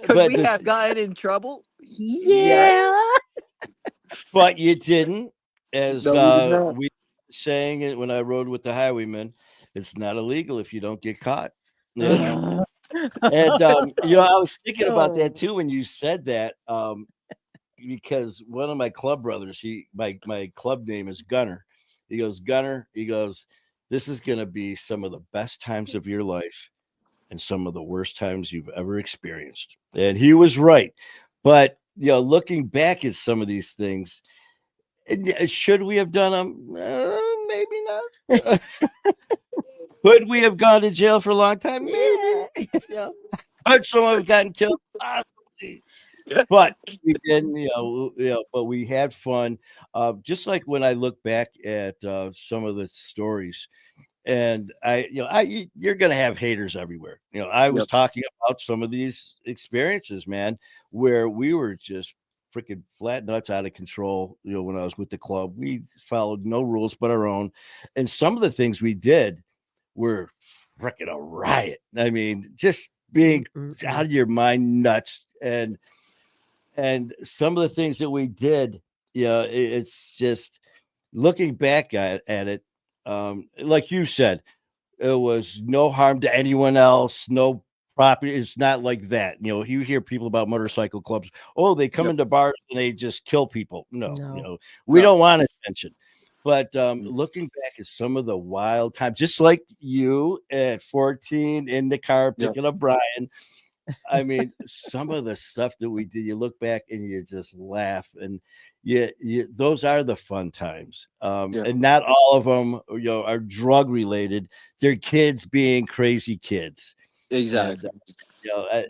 Could But we have gotten in trouble? Yes. Yeah. but you didn't, as No, we did not. we saying it when I rode with the highwaymen, it's not illegal if you don't get caught. Yeah. And I was thinking about that Oh. too when you said that. Because one of my club brothers, my club name is Gunner. He goes, Gunner, he goes, this is gonna be some of the best times of your life and some of the worst times you've ever experienced. And he was right. But looking back at some of these things, should we have done them? Maybe not. Could we have gone to jail for a long time? Maybe. Yeah. Could someone have gotten killed? Possibly. But we didn't, but we had fun. Just like when I look back at some of the stories, and you're gonna have haters everywhere. I was Yep. talking about some of these experiences, man, where we were just freaking flat nuts out of control. When I was with the club, we followed no rules but our own, and some of the things we did were freaking a riot. I mean, just being out of your mind nuts, and some of the things that we did, it's just looking back at it, like you said, it was no harm to anyone else, no property. It's not like that. You hear people about motorcycle clubs. Oh, they come Yep. into bars and they just kill people. No, No. we No. don't want attention. But looking back at some of the wild times, just like you at 14 in the car Yep. picking up Brian, I mean, some of the stuff that we did, you look back and you just laugh, and those are the fun times. Yeah. And not all of them, are drug related. They're kids being crazy kids. Exactly.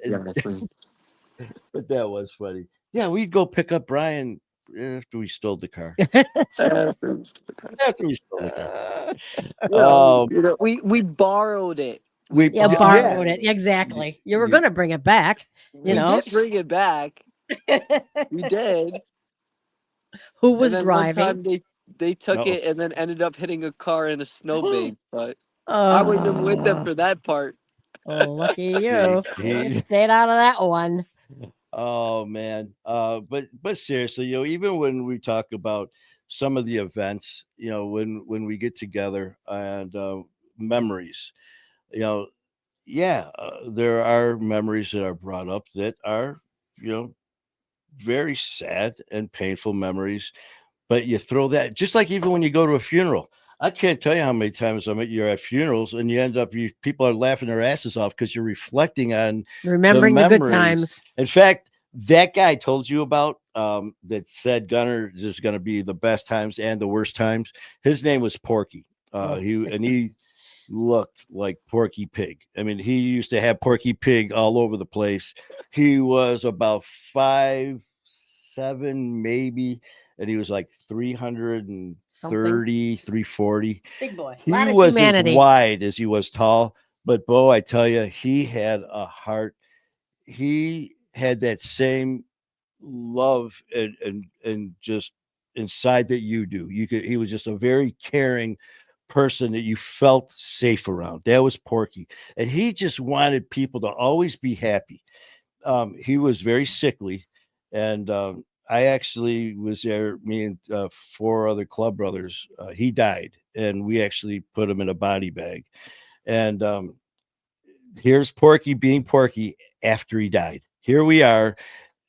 Exactly. But that was funny. Yeah, we'd go pick up Brian after we stole the car. After we stole the car. We borrowed it. Borrowed it. Exactly. You were going to bring it back. We did bring it back. We did. Who was and then driving? One time they took it and then ended up hitting a car in a snowbank. But I wasn't with them for that part. Oh, lucky you. You stayed out of that one. Oh man. But seriously, even when we talk about some of the events, when we get together and memories, you know, yeah, there are memories that are brought up that are, you know, very sad and painful memories. But you throw that, just like even when you go to a funeral. I can't tell you how many times you're at funerals and you end up, people are laughing their asses off because you're reflecting on the Remembering the good memories. times. In fact, that guy I told you about, that said Gunner is going to be the best times and the worst times. His name was Porky. Oh. He looked like Porky Pig. I mean, he used to have Porky Pig all over the place. He was about 5'7", maybe, and he was like 330, Something. 340. Big boy. A He lot of was as humanity. wide as he was tall. But Bo, I tell you, he had a heart. He had that same love and just inside that you do. He was just a very caring person that you felt safe around. That was Porky. And he just wanted people to always be happy. He was very sickly, and I actually was there. Me and four other club brothers. He died, and we actually put him in a body bag. And here's Porky being Porky after he died. Here we are,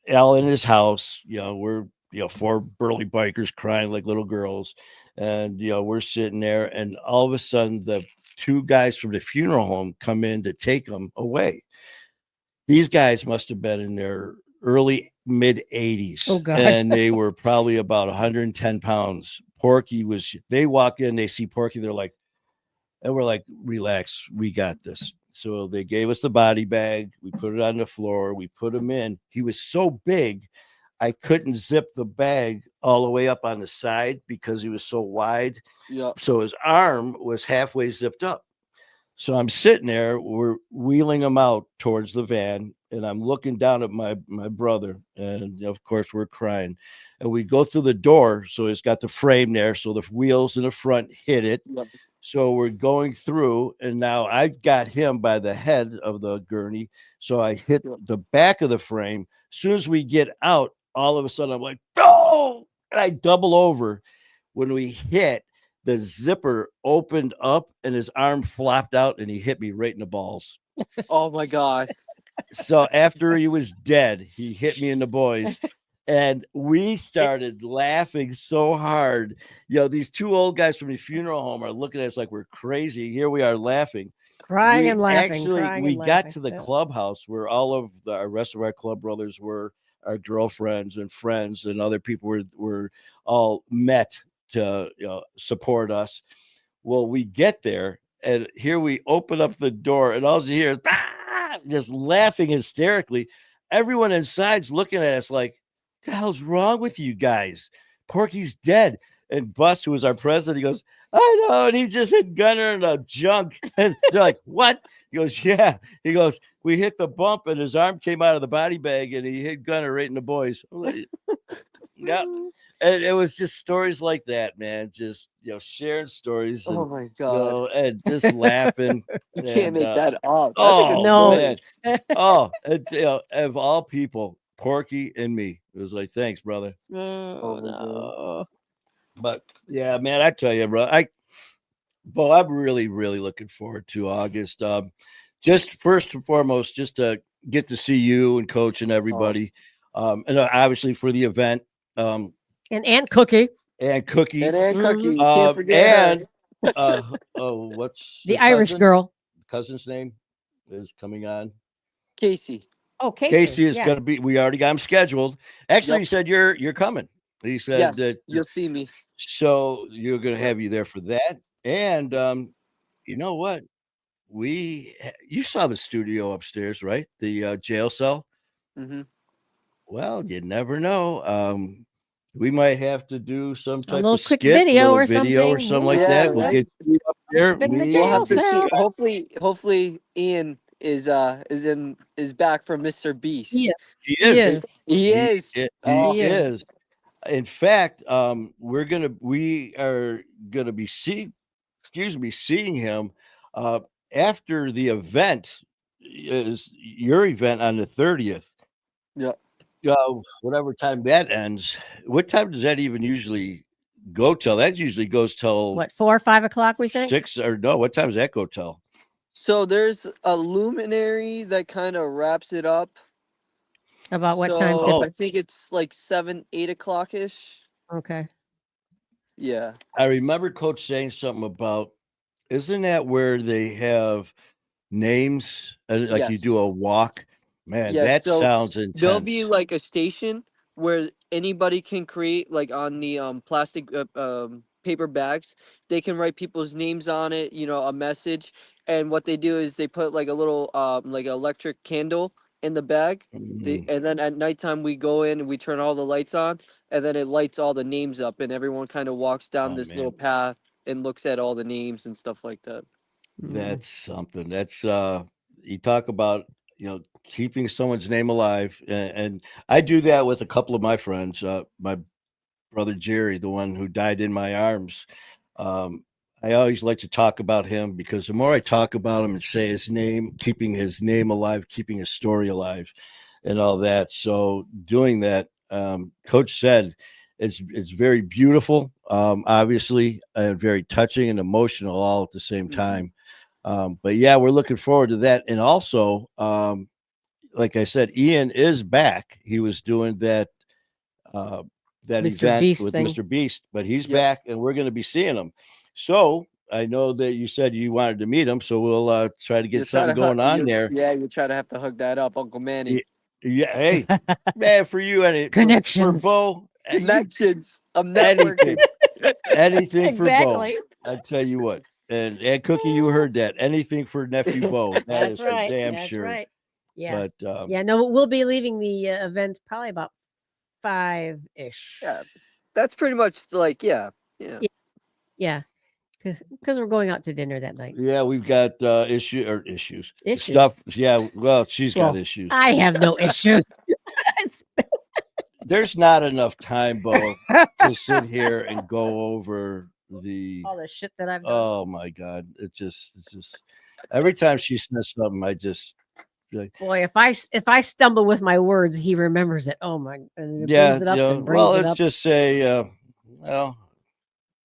Al in his house. We're four burly bikers crying like little girls, and we're sitting there, and all of a sudden the two guys from the funeral home come in to take him away. These guys must have been in their early mid 80s, Oh God. and they were probably about 110 pounds. Porky was, they walk in, they see Porky, they're like, and we're like, relax, we got this. So they gave us the body bag. We put it on the floor. We put him in. He was so big, I couldn't zip the bag all the way up on the side because he was so wide. Yeah. So his arm was halfway zipped up. So I'm sitting there, we're wheeling him out towards the van, and I'm looking down at my brother, and of course we're crying. And we go through the door, so it's got the frame there, so the wheels in the front hit it. Yeah. So we're going through, and now I've got him by the head of the gurney. So I hit Yeah. the back of the frame. As soon as we get out, all of a sudden I'm like, no! And I double over. When we hit, the zipper opened up and his arm flopped out and he hit me right in the balls. Oh my God. So after he was dead, he hit me in the boys. And we started laughing so hard. These two old guys from the funeral home are looking at us like we're crazy. Here we are laughing. Crying and laughing. We got laughing. to the Yeah. clubhouse where all of the rest of our club brothers were, our girlfriends and friends and other people were all met to support us. Well, we get there, and here we open up the door, and all you hear is just laughing hysterically. Everyone inside's looking at us like, "The hell's wrong with you guys? Porky's dead." And Bus, who was our president, he goes, "I know," and he just hit Gunner in the junk. And they're like, "What?" He goes, "Yeah." He goes, "We hit the bump, and his arm came out of the body bag, and he hit Gunner right in the boys." Yeah. And it was just stories like that, man. Just sharing stories Oh and my God. and just laughing. You can't And make that up. That's a good oh No. story. man, and, of all people, Porky and me. It was like, thanks, brother. Oh Oh my God. no. But yeah, man, I tell you, bro, I'm really, really looking forward to August. Just first and foremost, just to get to see you and Coach and Oh. everybody, and obviously for the event. And Aunt Cookie, And Cookie, And Aunt Cookie, Mhm. you can't forget and her. what's the Irish girl. cousin's name is coming on. Casey. Oh, Casey Casey. is Yeah. going to be. We already got him scheduled. Actually, Yep. he said you're coming. He said Yes, that, you'll see me. so you're going to Yeah. have you there for that. And you know what? You saw the studio upstairs, right? The jail cell. Mm-hmm. Well, you never know. We might have to do some A type little of quick skit, video or video or something. something Who like Yeah, that. knows? We'll right. get you up there. Been in the We'll Me jail have to and see. cell. Hopefully, Ian is back from Mr. Beast. Yeah. he He is. is. He He is. he Oh, He is. is. In fact, we are gonna be seeing him uh, after the event is your event on the 30th. yeah. whatever time that ends. What time does that even usually go till? That usually goes till What, 4 or 5 o'clock? We think 6 or no? What time does that go till? So there's a luminary that kind of wraps it up. about what time? So Oh, I think it's like 7, 8 o'clock ish. Okay. Yeah. I remember Coach saying something about. Isn't that where they have names like you do Yes. a walk? Man, Yes. that So sounds there'll be intense. like a station where anybody can create, like on the plastic paper bags, they can write people's names on it, a message. And what they do is they put like a little like electric candle in the bag. Mm, And then at nighttime we go in and we turn all the lights on, and then it lights all the names up, and everyone kind of walks down oh this little man, path and looks at all the names and stuff like that. Mm. that's something. That's you talk about keeping someone's name alive, and I do that with a couple of my friends. My brother Jerry, the one who died in my arms. Um, I always like to talk about him because the more I talk about him and say his name, keeping his name alive, keeping his story alive, and all that. So doing that, Coach said, it's very beautiful, obviously, and very touching and emotional all at the same Hmm. time. But yeah, we're looking forward to that, and also, like I said, Ian is back. He was doing uh, that Mr. event Beast with thing. Mr. Beast, but he's Yep. back, and we're going to be seeing him. So I know that you said you wanted to meet him, so we'll try to get You try something to hug going on you, there. yeah, you try to have to hug that up, Uncle Manny. Y- Yeah, hey, man, for you and for Connections. Bo, you Connections. I'm networking. anything, anything for Bo. Exactly. I tell you what, and Cookie, you heard that. Anything for nephew Bo, that That's is for right. damn That's sure. right. Yeah. But Yeah. No, we'll be leaving the event probably about 5 ish. Yeah, that's pretty much like, yeah, yeah. Yeah. Yeah. Because we're going out to dinner that night. yeah, we've got issues Issues. stuff. Yeah, well, she's got Well, issues. I have no issues. There's not enough time, Bo, to sit here and go over the. All the shit that I've done. Oh my God! It's just every time she says something, I just like, Boy, if I stumble with my words, he remembers it. Oh my, and it brings yeah, it up and brings well, it let's up. just say, well,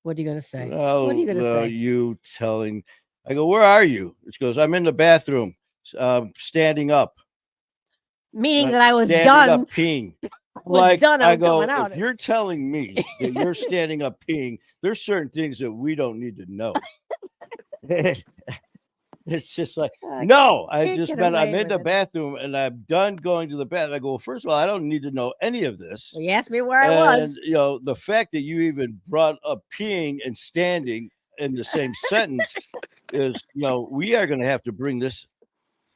What are you gonna say? What are you gonna say? you telling. I go, where are you? She goes, I'm in the bathroom, standing up, Meaning that I was standing up, done. peeing. Was Like done. I I'm coming go, out. if you're telling me that you're standing up peeing, there's certain things that we don't need to know. It's just like, I no, I can't just get meant I'm away in with the it. bathroom and I'm done going to the bathroom. I go, well, first of all, I don't need to know any of this. Well, you asked me where I And was. the fact that you even brought up peeing and standing in the same sentence is, we are going to have to bring this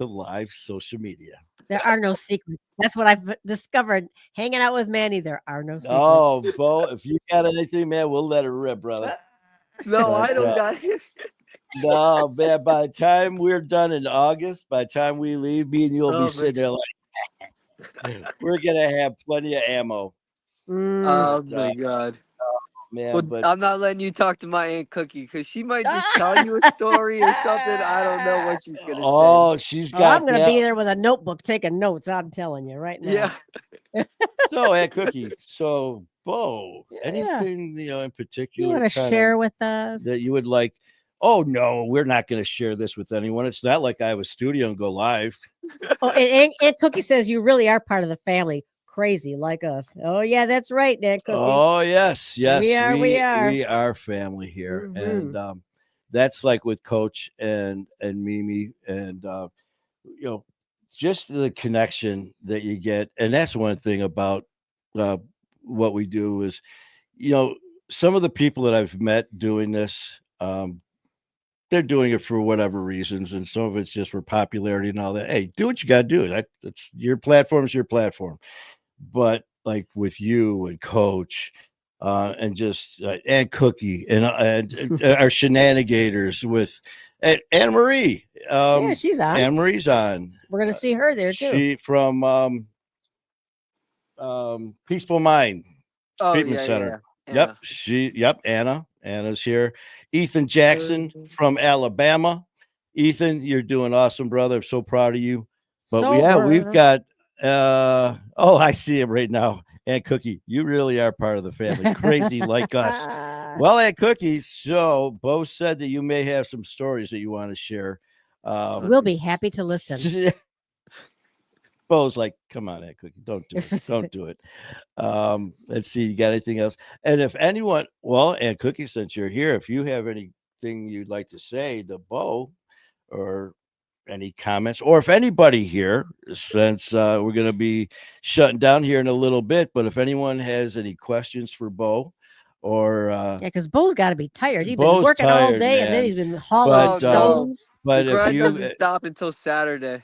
to live social media. There are no secrets. That's what I've discovered. Hanging out with Manny, there are no Oh, secrets. Bo, if you got anything, man, we'll let it rip, brother. No, I But don't got it. no, man, by the time we're done in August, by the time we leave, me and you'll be Oh my, sitting there like, we're gonna have plenty of ammo. Mm. But oh my God. man, Well, but I'm not letting you talk to my Aunt Cookie because she might just tell you a Oh, story or something. I don't know what she's gonna say. oh, she's I'm got gonna that. be there with a notebook taking notes. I'm telling you right now. Yeah. So, Aunt Cookie, so Bo, Yeah. anything in You particular, want to kind of share with us? that you would like? Oh no, we're not going to share this with anyone. It's not like I have a studio and go live. Oh, and Aunt Cookie says you really are part of the family. Crazy like us. Oh yeah, that's right, Aunt Cookie. Oh yes, We yes, are. We we are. we are family here, Hmm. and that's like with Coach and Mimi, and you know, just the connection that you get, and that's one thing about uh, what we do is, you know, some of the people that I've met doing this, they're doing it for whatever reasons, and some of it's just for popularity and all that. Hey, do what you got to do. That's your platform's your platform. But like with you and Coach, and just and Cookie and our shenanigans with Anne Marie. Yeah, she's on. Anne Marie's on. We're gonna see her there too. She from Peaceful Mind Oh Treatment yeah, yeah, Center. yeah. Yep, Anna. Anna. Anna's here. Ethan Jackson from Alabama. Ethan, you're doing awesome, brother. I'm so proud of you. But Sober. we've got Oh, I see him right now. Aunt Cookie, you really are part of the family. Crazy like us. Well, Aunt Cookie, so Bo said that you may have some stories that you want to share. We'll be happy to listen. Bo's like, come on, Aunt Cookie, don't do it. Don't do it. Let's see, you got anything else? And if anyone, well, Aunt Cookie, since you're here, if you have anything you'd like to say to Bo or any comments, or if anybody here, since we're going to be shutting down here in a little bit, but if anyone has any questions for Bo, or Yeah, because Bo's got to be tired. He's been Bo's working all tired, day, and then man. he's been hauling Oh But no, stones. the but if grind you, doesn't stop until Saturday.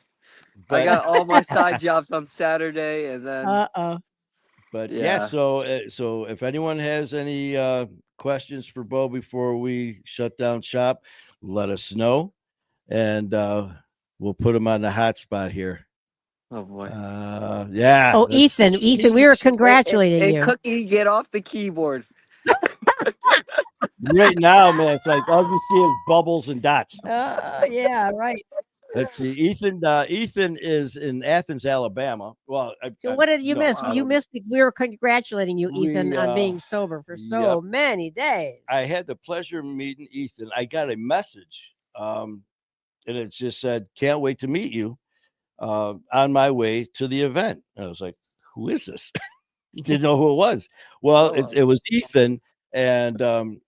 I but got all my side jobs on Saturday, and then Uh-oh. but yeah, yeah. so if anyone has any questions for Bo before we shut down shop, let us know, and we'll put him on the hot spot here. Oh boy. Yeah, Oh, Ethan, we were congratulating Hey, you. Cookie, get off the keyboard. right now, man, it's like all you see is bubbles and dots. Oh, yeah, right. Let's see, Ethan. Ethan is in Athens, Alabama. Well, So what did you no, miss? You missed. We were congratulating you, Ethan, we on being sober for yep. so many days. I had the pleasure of meeting Ethan. I got a message, and it just said, "Can't wait to meet you." On my way to the event, and I was like, "Who is this?" Didn't know who it was. Well, Oh, it was Ethan, and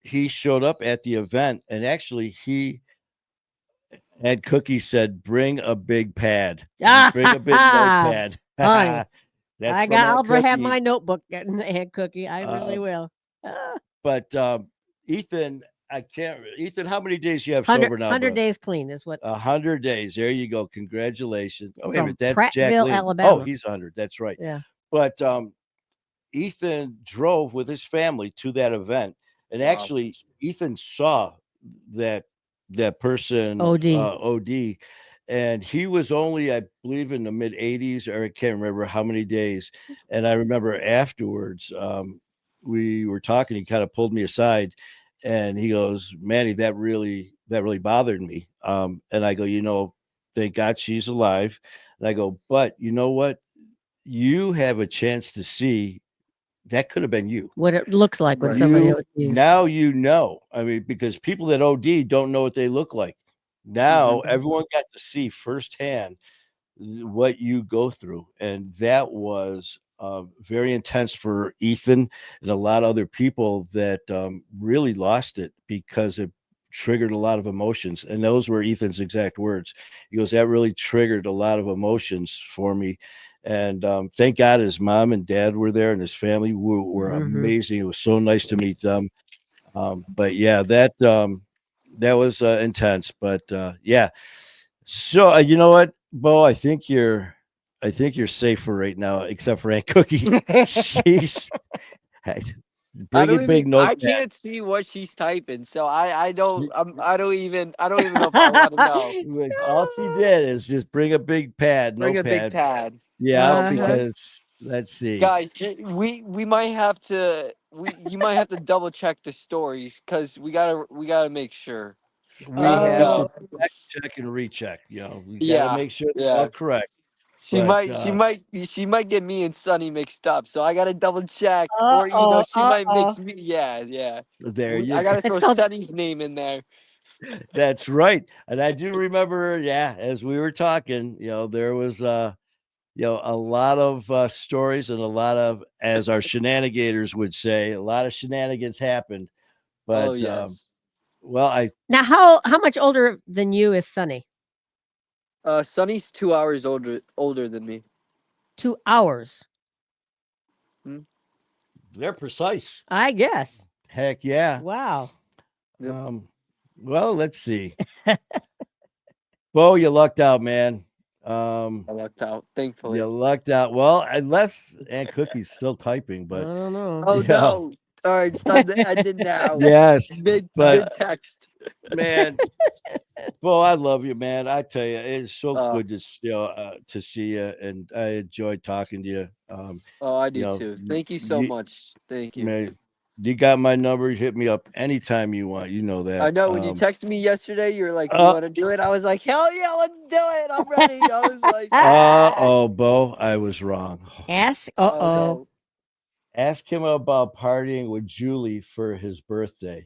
he showed up at the event, and actually he had Cookie said, "Bring a big pad, bring a big notepad." Honey, That's from Aunt I'll have Cookie. my notebook, Aunt Cookie. I really Uh, will. Ah, but Ethan, I can't. Ethan, how many days you have 100, sober now, 100 bud? days clean is what 100 days. There you go. Congratulations. Oh, wait a from minute. That's Jack Prattville, Lee. Oh, Alabama. he's 100. That's right. Yeah. But Ethan drove with his family to that event, and wow. actually, Ethan saw that person OD. OD, and he was only, I believe, in the mid 80s, or I can't remember how many days. And I remember afterwards, we were talking. He kind of pulled me aside, and he goes, "Manny, that really bothered me." And I go, thank God she's alive. And I go, but you know what? You have a chance to see that could have been you. What it looks like when Right. somebody You ODs. now I mean, because people that OD don't know what they look like. Now Mhm. everyone got to see firsthand what you go through, and that was very intense for Ethan and a lot of other people that really lost it because it triggered a lot of emotions. And those were Ethan's exact words. He goes, "That really triggered a lot of emotions for me." And thank God his mom and dad were there, and his family were Mhm. amazing. It was so nice to meet them. But yeah, that was intense. But yeah, so you know what, Bo? I think you're safe for right now, except for Aunt Cookie. She's I bring a don't even. big I notepad. can't see what she's typing, so I don't. I don't even know if I want to know. All she did is just bring a big Bring a big notepad. pad. Yeah, Oh boy, Uh-huh. because let's see. guys, we might have to. You might have to double check the stories because we gotta make sure. We have to Oh. check and recheck. We got to Yeah, make sure they're all yeah. correct. But She might get me and Sunny mixed up, so I gotta double check, or Uh-oh. she might Uh-oh. mix me. Yeah, yeah. there you I go. gotta It's throw called Sunny's name in there. That's right. And I do remember, yeah, as we were talking, there was a lot of stories and a lot of, as our shenanigators would say, a lot of shenanigans happened. Oh But yes. well, now how much older than you is Sunny? Sunny's 2 hours older than me. 2 hours. Hmm? they're precise. I guess. Heck yeah. Wow. Yep. Well, let's see. Bo, you lucked out, man. I lucked out, You thankfully. lucked out. Well, unless Aunt Cookie's still typing, I but don't know. Oh yeah, no! All right, it's time to end it now. yes, but Mid text. man, Bo, I love you, man. I tell you, it's so Uh, good to see you, and I enjoyed talking to you. oh, I do You know, too. Thank you so you, much. Thank you. man, You got my number. Hit me up anytime you want. You know I that. know when you texted me yesterday, you were like, "You want to do it?" I was like, "Hell yeah, let's do it! I'm ready." I was like, oh, Bo, I was wrong. Ask. "Oh Uh-oh. no." Ask him about partying with Julie for his birthday.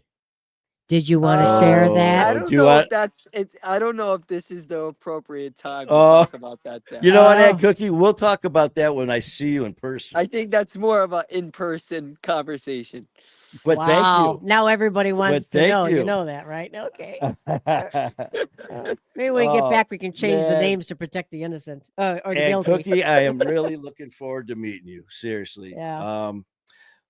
Did you want to share that? I Do don't you know if want? that's it's. I don't know if this is the appropriate time to Oh, talk about that. you Dad. know what, Aunt Oh, Cookie? We'll talk about that when I see you in person. I think that's more of an in-person conversation. But thank wow. you. Now everybody wants But to thank know. You you. know that, right? Okay. Maybe when we get oh back, we can change the man, names to protect the innocent or the and guilty. Cookie, I am really looking forward to meeting you. Seriously. Yeah.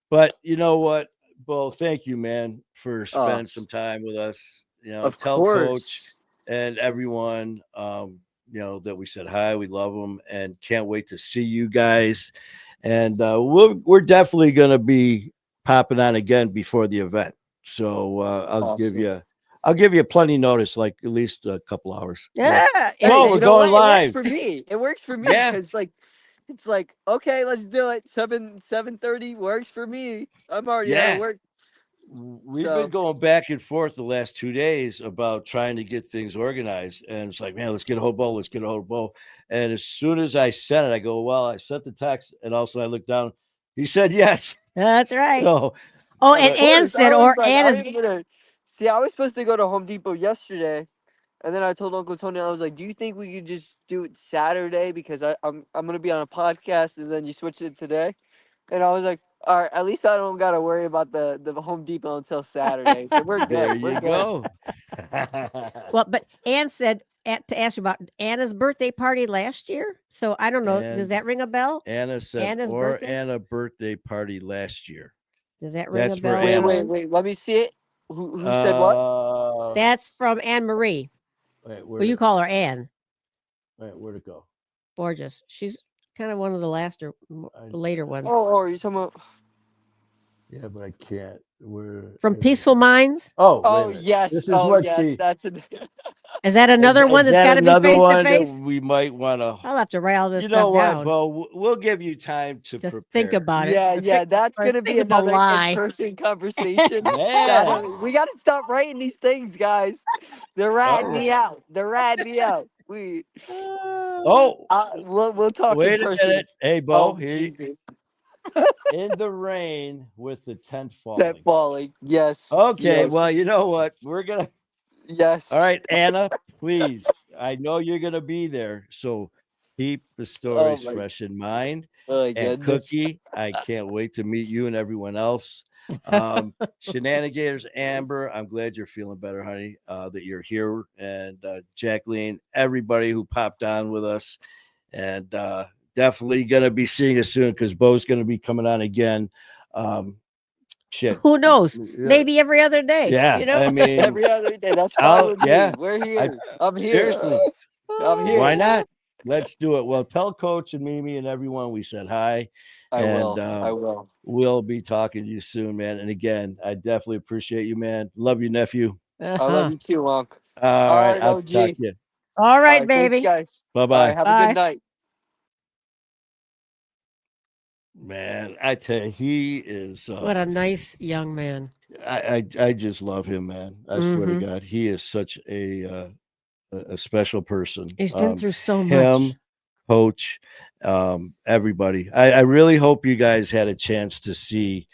But you know what, Bo? Thank you, man, for Oh, spending some time with us. of Tell Coach course. and everyone, that we said hi. We love them, and can't wait to see you guys. And we're definitely going to be popping on again before the event. So Awesome. I'll give you plenty notice, like at least a couple hours. Yeah. Bo, Hey, we're you know going what? It works live. for me. It works for me Yeah, because it's like okay, let's do it. 7:30 works for me. I'm already out of yeah. work, We've been so going back and forth the last 2 days about trying to get things organized. And it's like, man, let's get a hold of Bo. Let's get a hold of Bo. And as soon as I sent it, I go, well, I sent the text. And also I looked down. He said yes. That's right. So, Oh, of and but Ann course I said, was or like, Ann I is. was gonna see. I was supposed to go to Home Depot yesterday, and then I told Uncle Tony, I was like, "Do you think we could just do it Saturday because I'm gonna be on a podcast, and then you switch it today?" And I was like, "All right, at least I don't gotta worry about the Home Depot until Saturday, so we're there good. We're you good." go. Well, but Ann said to ask you about Anna's birthday party last year. So I don't know. Does And that ring a bell? Anna said, Anna's or birthday? Anna birthday party last year. Does that ring a That's for bell, Wait, Anna. wait, Alan? wait. Let me see it. Who said what? Uh, That's from Anne Marie. wait, Well, you call her Anne where'd it go? Borges. She's kind of one of the I, later ones. Oh, are you talking about? yeah, but I can't. From Peaceful Minds. Oh, wait a Oh minute. yes, This is oh what yes. she That's an. Is that another one is that's that got to be another face to one that face? we might want to? I'll have to write all this You know stuff what, down Bo? We'll give you time to to think prepare. about it. Yeah, To yeah. That's or gonna think be of a another lie. in-person conversation. Man. We gotta stop writing these things, guys. They're ratting Oh, me out. They're ratting me out. oh, We'll talk in wait a person. minute. Hey, Bo, Oh here Jesus, in the rain with the tent that falling. falling. Yes, Okay, yes, well, you know what? We're gonna. All yes. right, Anna, please. I know you're gonna be there, so keep the Oh stories my, fresh in mind. oh my And goodness. Cookie, I can't wait to meet you and everyone else. Shenanigans, Amber, I'm glad you're feeling better, honey. That you're here, and Jacqueline, everybody who popped on with us, and definitely gonna be seeing us soon because Bo's gonna be coming on again. Um, shit, Who knows? yeah, Maybe every other day. yeah. You know. I mean, Every other day. That's fine I'll with me. yeah. We're I here. I'm here. seriously. I'm Why here. not? Let's do it. Well, tell Coach and Mimi and everyone we said hi, I and will. I will. we'll be talking to you soon, man. And again, I definitely appreciate you, man. Love you, nephew. I love Uh-huh. you too, Unc. All All right, right, I'll talk OG. to you. All All right, right, thanks, baby. guys. Bye All right, bye, have a good Bye. night. man. I tell you, he is. What a nice young man. I just love him, man. I swear to Hmm. God, he is such a special person. He's been through so Him, much. Coach, everybody. I really hope you guys had a chance to see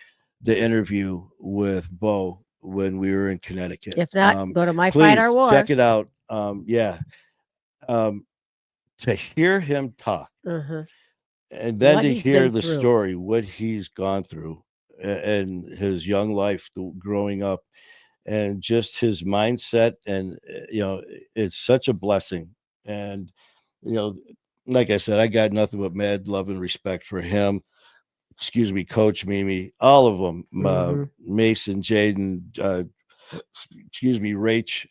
the interview with Bo when we were in Connecticut. If not, go to My Fight Please Our War. check it out. Yeah. Um, to hear him talk Uh-huh. and then What to he's hear been the through. story, what he's gone through and his young life growing up and just his mindset. And, it's such a blessing. And, you know, like I said, I got nothing but mad love and respect for him. Excuse me, Coach Mimi, all of them, Hmm. Mason, Jaden, excuse me, Rach,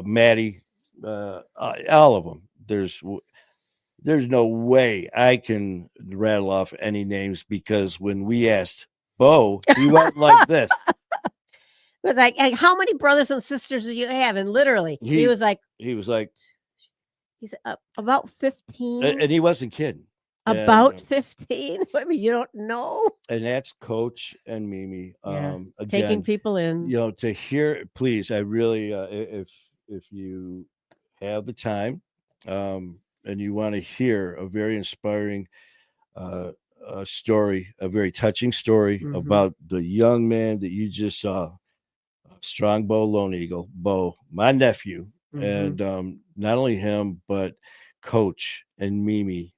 Maddie, all of them. There's no way I can rattle off any names because when we asked Bo, he went like this. It was like, how many brothers and sisters do you have? And literally, he He was like, he was like, he's about 15. and he wasn't kidding. And About 15? I mean, you don't know? that's Coach and Mimi. Yeah. Taking Again, people in. to hear, please, I really, if you have the time, and you want to hear a very inspiring uh, story, a very touching story Mhm. about the young man that you just saw, Strongbow Lone Eagle, Bo, my nephew, Mhm. and not only him, but Coach and Mimi.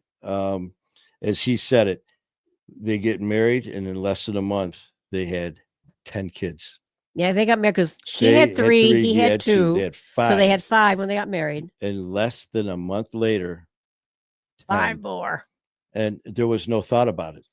As he said it, they get married, and in less than a month, they had 10 kids. Yeah, they got married because she They had had 3, three, he he had had two, they 2, had so they had five. 5 when they got married. And less than a month later, 5 10. more. And there was no thought about it.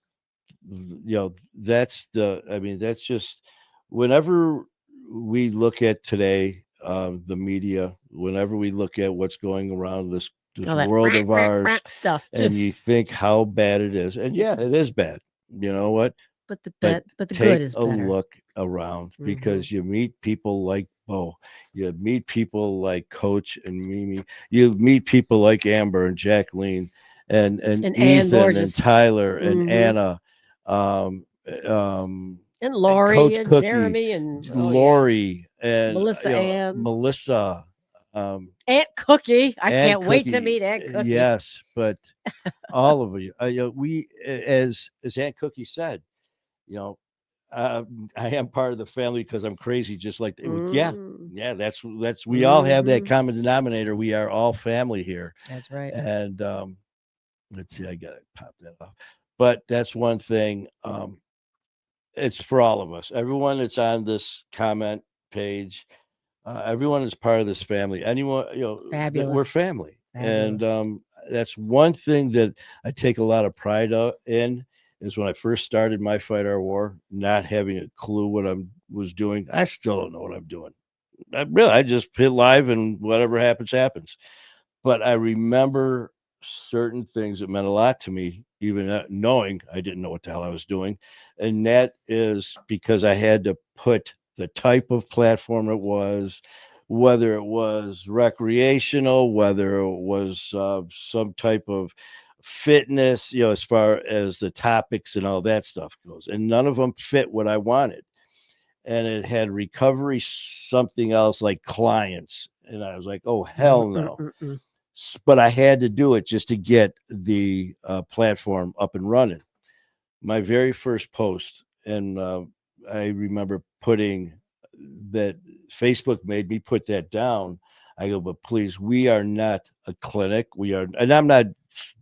I mean, that's just whenever we look at today, the media, whenever we look at what's going around this All that world of ours, stuff. and you think how bad it is, and yeah, it is bad. You know what? But But the good take is a better. look around, Mhm. because you meet people like Bo, you meet people like Coach and Mimi, you meet people like Amber and Jacqueline and And Ann Ethan and Borges. Tyler and Mhm. Anna, um, um, And and Lori Coach and Cookie, Jeremy and oh yeah, Lori, and Melissa Ann. Melissa, um, Aunt Cookie. I and can't wait to Cookie. meet Aunt Cookie. Yes, but all of you, we, as Aunt Cookie said, you know, uh, I am part of the family because I'm crazy, just like yeah, Mm. yeah. That's we all have that Mhm. common denominator. We are all family here, That's right. and let's see, I gotta pop that off. But that's one thing. It's for all of us. Everyone that's on this comment page, everyone is part of this family. Anyone, that we're Fabulous. family, and Fabulous. that's one thing that I take a lot of pride in. Is when I first started my fight our war, not having a clue what I was doing. I still don't know what I'm doing. I just hit live, and whatever happens, happens. But I remember certain things that meant a lot to me, even knowing I didn't know what the hell I was doing. And that is because I had to put the type of platform it was, whether it was recreational, whether it was some type of fitness, as far as the topics and all that stuff goes. And none of them fit what I wanted. And it had recovery, something else like clients. And I was like, oh, Mm, hell mm, no. mm, mm. But I had to do it just to get the platform up and running. My very first post, and I remember putting that, Facebook made me put that down. I go, but please, we are not a clinic. We are, and I'm not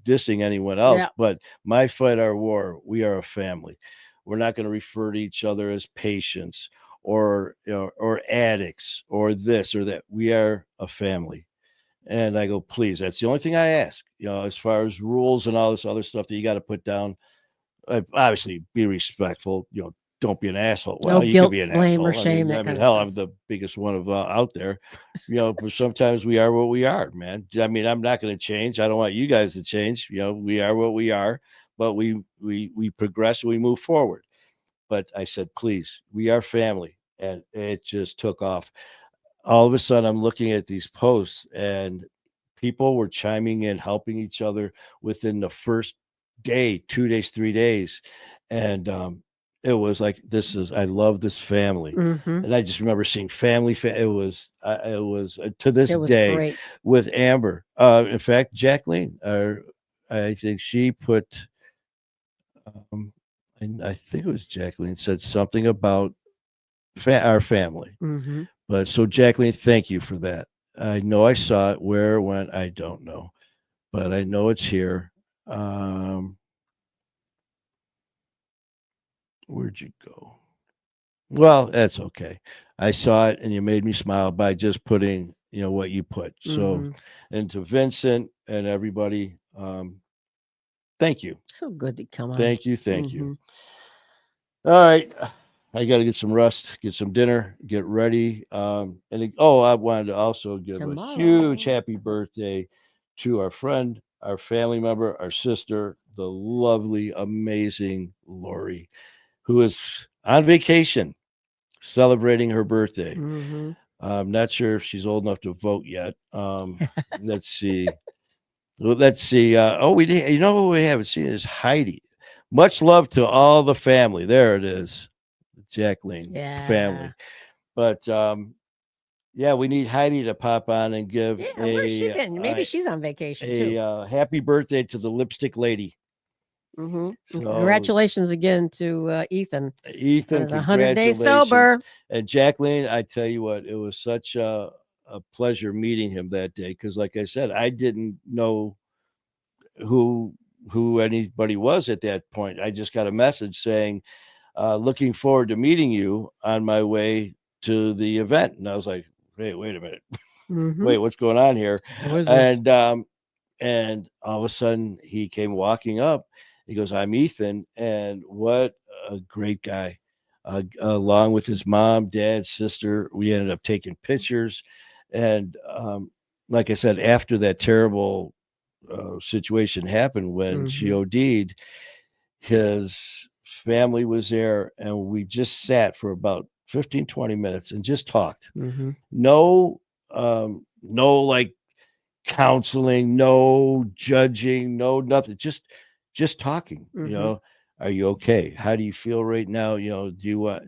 dissing anyone else, Yeah. but my fight, our war, we are a family. We're not going to refer to each other as patients or or addicts or this or that. We are a family. And I go, please, that's the only thing I ask, as far as rules and all this other stuff that you got to put down. Obviously, be respectful, don't be an asshole. No Well, you could guilt, be an blame, or asshole. shame, that kind of Hell, stuff. I'm the biggest one of out there, but sometimes we are what we are, man. I mean, I'm not going to change. I don't want you guys to change. We are what we are, but we progress and we move forward. But I said, please, we are family. And it just took off. All of a sudden, I'm looking at these posts, and people were chiming in, helping each other within the first day, 2 days, 3 days. And it was like, I love this family. Mhm. And I just remember seeing family. It was to this It was day great. with Amber. In fact, Jacqueline, I think she put, um, and I think it was Jacqueline said something about our family. Mhm. But so, Jacqueline, thank you for that. I know I saw it. Where it went, I don't know, but I know it's here. Um, where'd you go? Well, that's okay. I saw it, and you made me smile by just putting, what you put. So, Mhm. and to Vincent and everybody, thank you, So good to come on. thank you. Mhm. All right. I got to get some rest, get some dinner, get ready. I wanted to also give a huge Tomorrow. happy birthday to our friend, our family member, our sister, the lovely, amazing Lori, who is on vacation celebrating her birthday. Mhm. I'm not sure if she's old enough to vote yet. Let's see. Well, let's see. We did. You know what we haven't seen is Heidi. Much love to all the family. There it is, Jacqueline Yeah. family. But yeah, we need Heidi to pop on and give Yeah. Where's she been? Maybe she's on vacation too. happy birthday to the lipstick lady. Mm-hmm. So Congratulations again to Ethan on Ethan, his 100 days congratulations. sober. And Jacqueline, I tell you what, it was such a pleasure meeting him that day because, like I said, I didn't know who who anybody was at that point. I just got a message saying, "Looking forward to meeting you on my way to the event." And I was like, "Hey, wait a minute, Mm-hmm. wait, what's going on here?" Who is this? And all of a sudden, he came walking up. He goes, "I'm Ethan," and what a great guy. Along with his mom, dad, sister, we ended up taking pictures, and like I said, after that terrible situation happened when she Mm-hmm. OD'd, his family was there, and we just sat for about 15, 20 minutes and just talked. Mm-hmm. No, like counseling, no judging, no nothing. Just talking. Mm-hmm. Are you okay? How do you feel right now? Do you want,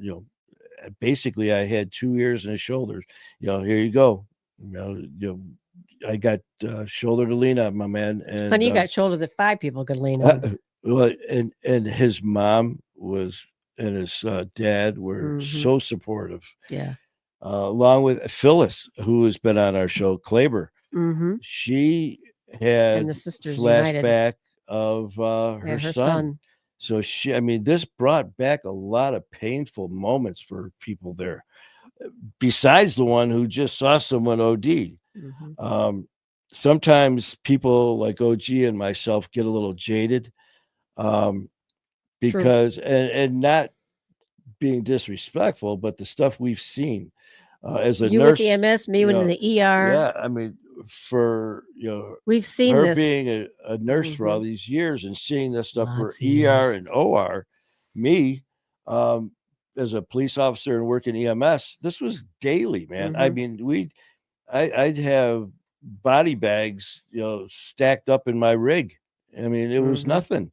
basically I had 2 ears and a shoulder. Here you go. I got shoulder to lean on, my man. And Honey, you got shoulders that 5 people could lean uh, on. well, and his mom was and his dad were Mm-hmm. so supportive, Yeah. along with Phyllis, who has been on our show, Claber. Mm-hmm. She And had the Sisters United. flashback of Yeah, her her son. son. So I mean, this brought back a lot of painful moments for people there, besides the one who just saw someone OD. Mm-hmm. Um, Sometimes people like OG and myself get a little jaded, um, True. because and not being disrespectful, but the stuff we've seen as a You with the nurse, MS, me in the ER. yeah, I mean, for We've seen her this. being a nurse for all Mm-hmm. these years and seeing this stuff for Lots of ER years. and OR, me, um, as a police officer and working EMS, this was daily, man. I Mm-hmm. mean, I'd have body bags, stacked up in my rig. I mean, it was Mm-hmm. nothing.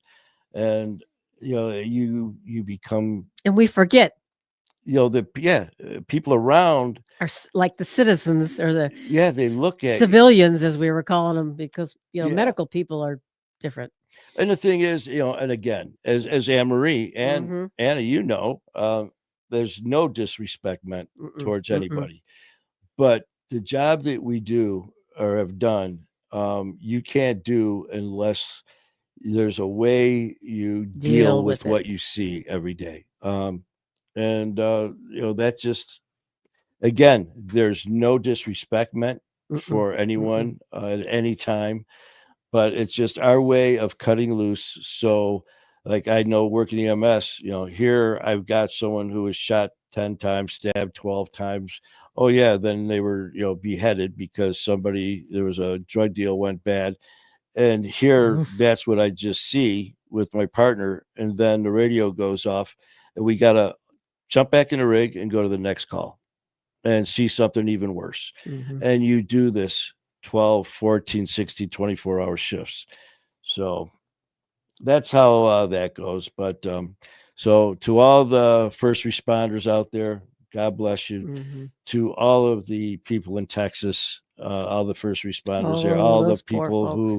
And you become, And we forget people around, like the citizens or the yeah, they look at you. civilians, as we were calling them, because Yeah. medical people are different. And the thing is, and again, as Anne Marie and Mm-hmm. Anna, there's no disrespect meant Mm-mm. towards Mm-mm. anybody. But the job that we do or have done, you can't do unless there's a way you deal Deal with with it. what you see every day. And that's just, again, there's no disrespect meant Mm-mm. for Mm-mm. anyone at any time, but it's just our way of cutting loose. So, like, I know working EMS, here I've got someone who was shot 10 times, stabbed 12 times. Oh, yeah. Then they were, beheaded because there was a drug deal went bad. And here, Oof. that's what I just see with my partner. And then the radio goes off, and we got to jump back in the rig and go to the next call and see something even worse. Mm-hmm. And you do this 12, 14, 16, 24-hour shifts. So that's how that goes. But so to all the first responders out there, God bless you. Mm-hmm. To all of the people in Texas, all the first responders there, Oh, all the those poor people who,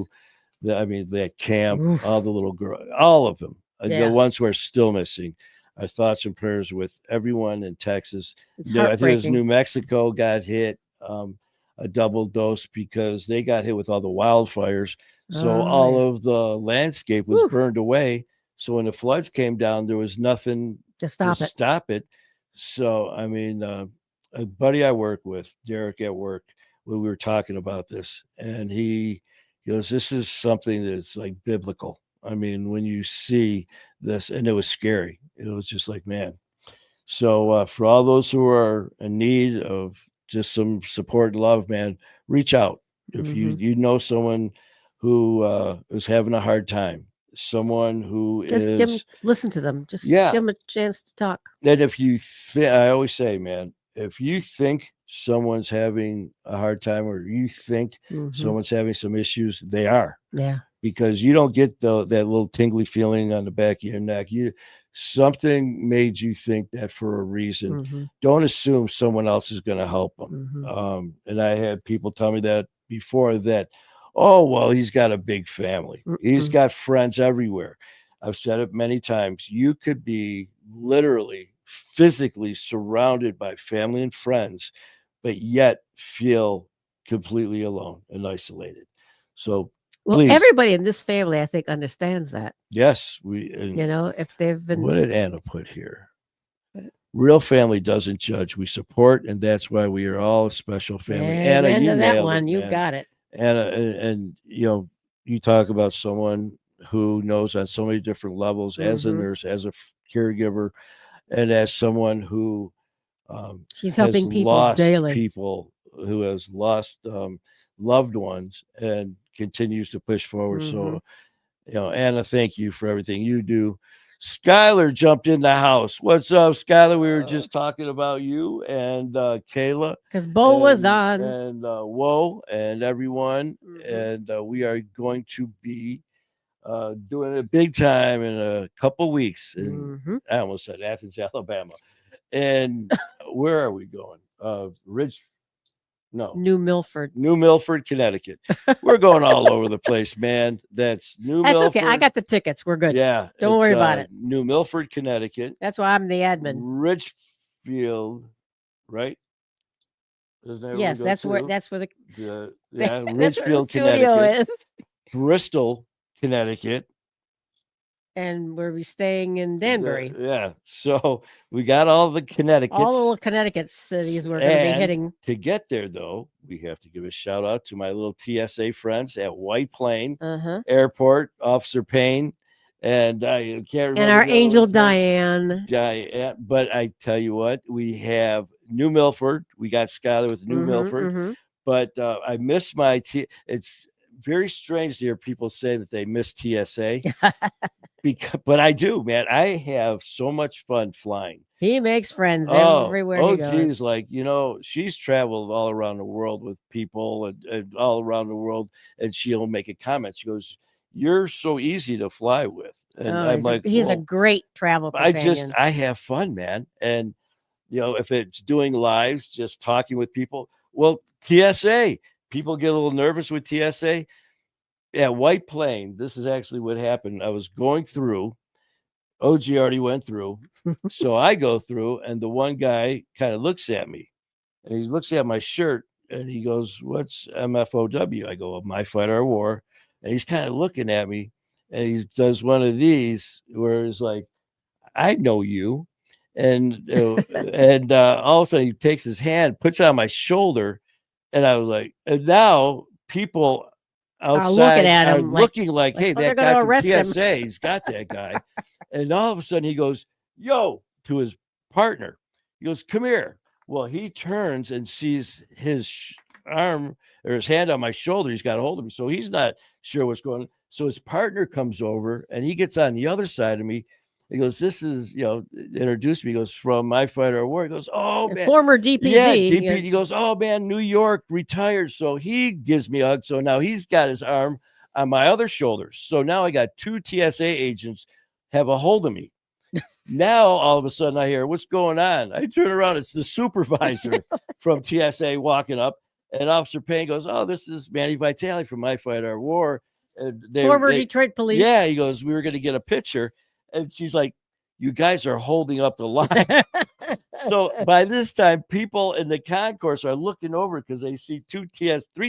folks. that camp, all Oof. the little girl, all of them, the Yeah, ones who are still missing. Our thoughts and prayers with everyone in Texas. it's I think it was heartbreaking. New Mexico got hit, a double dose because they got hit with all the wildfires. So Oh all yeah. of the landscape was Whew. burned away. So when the floods came down, there was nothing To to stop it. stop it. So I mean, a buddy I work with, Derek at work, when we were talking about this, and he goes, "This is something that's like biblical." I mean, when you see this, and it was scary. It was just like, man. So for all those who are in need of just some support and love, man, reach out. If you Mm-hmm. someone who is having a hard time, someone who Just give them, is, listen to them. Just yeah. give them a chance to talk. And if you I always say, man, if you think someone's having a hard time or you think someone's having some issues, they are. Yeah. Because you don't get that little tingly feeling on the back of your neck. Something made you think that for a reason. Don't assume someone else is going to help them. And I had people tell me that before that, oh, well, he's got a big family. He's got friends everywhere. I've said it many times. You could be literally, physically surrounded by family and friends, but yet feel completely alone and isolated. So well, please. Everybody in this family, I think, understands that. Yes, if they've been. What did Anna put here? Real family doesn't judge. We support, and that's why we are all a special family. Anna, you nailed that one. it, You man. got it. Anna, and you talk about someone who knows on so many different levels as a nurse, as a caregiver, and as someone who she's helping people daily. People who has lost loved ones and continues to push forward. So, Anna, thank you for everything you do. Skylar jumped in the house. What's up, Skylar? We were just talking about you and Kayla. Because Bo was on. And Whoa, and everyone. And we are going to be doing it big time in a couple weeks. And I almost said Athens, Alabama. And where are we going? New Milford, Connecticut. We're going all over the place, man. That's Milford. Okay. I got the tickets. We're good. Yeah. Don't worry about it. New Milford, Connecticut. That's why I'm the admin. Richfield, right? Yes, that's where the Richfield, Connecticut. Bristol, Connecticut. And we'll be staying in Danbury. Yeah. So we got all the Connecticut. All the little Connecticut cities we're going to be hitting. To get there, though, we have to give a shout out to my little TSA friends at White Plain Airport, Officer Payne. And I can't remember. And our angel Diane. But I tell you what, we have New Milford. We got Skylar with New Milford. But I miss my it's very strange to hear people say that they miss TSA. But I do, man. I have so much fun flying. He makes friends everywhere he goes. Geez, like, she's traveled all around the world with people and all around the world, and she'll make a comment. She goes, "You're so easy to fly with." And I'm like, he's a great travel companion. I have fun, man. And if it's doing lives, just talking with people. Well, TSA, people get a little nervous with TSA. Yeah, White Plain. This is actually what happened. I was going through. OG already went through. So I go through, and the one guy kind of looks at me. And he looks at my shirt, and he goes, "What's MFOW?" I go, "My Fight Our War." And he's kind of looking at me, and he does one of these where it's like, "I know you." And all of a sudden he takes his hand, puts it on my shoulder, and I was like, and now people outside are looking like, hey, that guy from TSA, he's got that guy. And all of a sudden he goes, "Yo," to his partner. He goes, "Come here." Well, he turns and sees his arm or his hand on my shoulder. He's got a hold of me. So he's not sure what's going on. So his partner comes over and he gets on the other side of me. He goes, "This is, introduced me." He goes, "From My Fight Our War." He goes, "Oh, man." Former DPG. Yeah, DPG. He goes, "Oh, man, New York, retired." So he gives me a hug. So now he's got his arm on my other shoulder. So now I got two TSA agents have a hold of me. Now, all of a sudden, I hear, "What's going on?" I turn around. It's the supervisor from TSA walking up. And Officer Payne goes, "Oh, this is Manny Vitale from My Fight Our War." And Former Detroit police. Yeah, he goes, "We were going to get a picture." And she's like, "You guys are holding up the line." So by this time, people in the concourse are looking over because they see three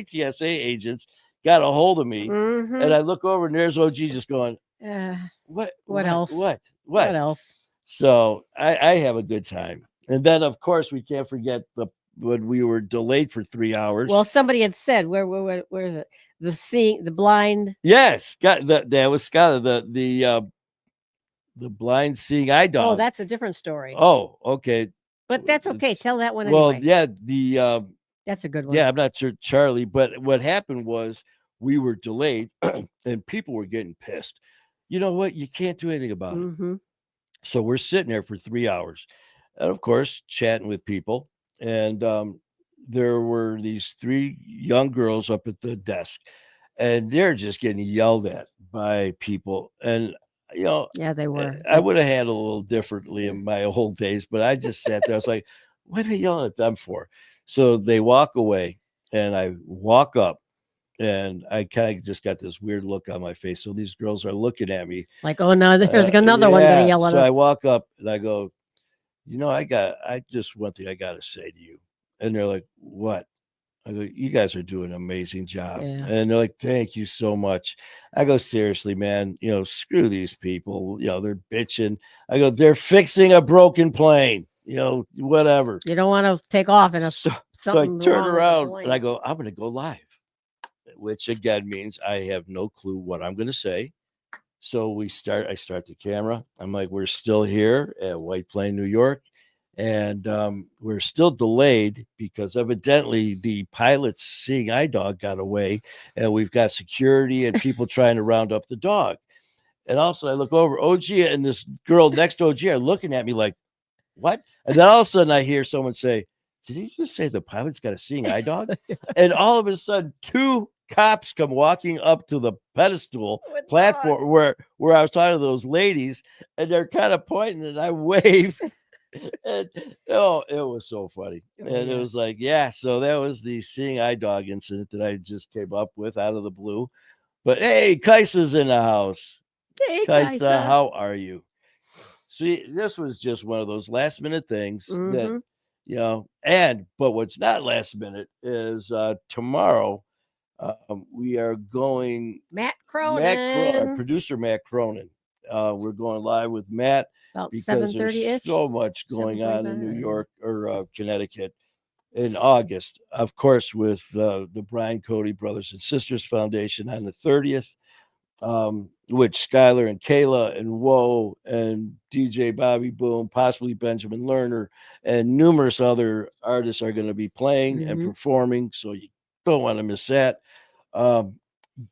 TSA agents got a hold of me. And I look over and there's OG just going, What else? What else? So I have a good time. And then, of course, we can't forget when we were delayed for 3 hours. Well, somebody had said, where is it? The blind. Yes, that was Scott, the blind seeing eye dog. Oh, that's a different story. Oh, okay. But that's okay. Tell that one well, anyway. Yeah, that's a good one. Yeah, I'm not sure, Charlie, but what happened was we were delayed and people were getting pissed. You know what? You can't do anything about it. So we're sitting there for 3 hours. And of course, chatting with people. And there were these three young girls up at the desk, and they're just getting yelled at by people. And you know, Yeah, they were. It's I like, would have handled a little differently in my old days, but I just sat there. I was like, "What are they yelling at them for?" So they walk away, and I walk up, and I kind of just got this weird look on my face. So these girls are looking at me. like, oh no, there's another one gonna Yeah. yell at So I us. walk up and I go, I just one thing I got to say to you. And they're like, what? I go, you guys are doing an amazing job. Yeah. And they're like, thank you so much. I go, seriously, man, screw these people. They're bitching. I go, they're fixing a broken plane, whatever. You don't want to take off in a So I something turn wrong with the around and I plane. go, I'm going to go live, which again means I have no clue what I'm going to say. So I start the camera. I'm like, we're still here at White Plain, New York. And we're still delayed because evidently the pilot's seeing eye dog got away, and we've got security and people trying to round up the dog. And also, I look over, OG and this girl next to OG are looking at me like, what? And then all of a sudden, I hear someone say, did he just say the pilot's got a seeing eye dog? And all of a sudden, two cops come walking up to the pedestal With platform dogs. where I was talking to those ladies, and they're kind of pointing, and I wave. And it was so funny. Oh, And it yeah. was like, yeah, so that was the seeing eye dog incident that I just came up with out of the blue. But hey, Kaisa's in the house. Hey, Kaisa, Kaisa. how are you? See, this was just one of those last minute things that, Mm-hmm. but what's not last minute is tomorrow we are going, Matt Our Cronin. producer, Matt Cronin. We're going live with Matt About because 7:30 there's ish. so much going on in New 7:45. York or Connecticut in August. Of course, with the Brian Cody Brothers and Sisters Foundation on the 30th, which Skylar and Kayla and Woe and DJ Bobby Boom, possibly Benjamin Lerner, and numerous other artists are going to be playing and Mhm. performing. So you don't want to miss that. Um,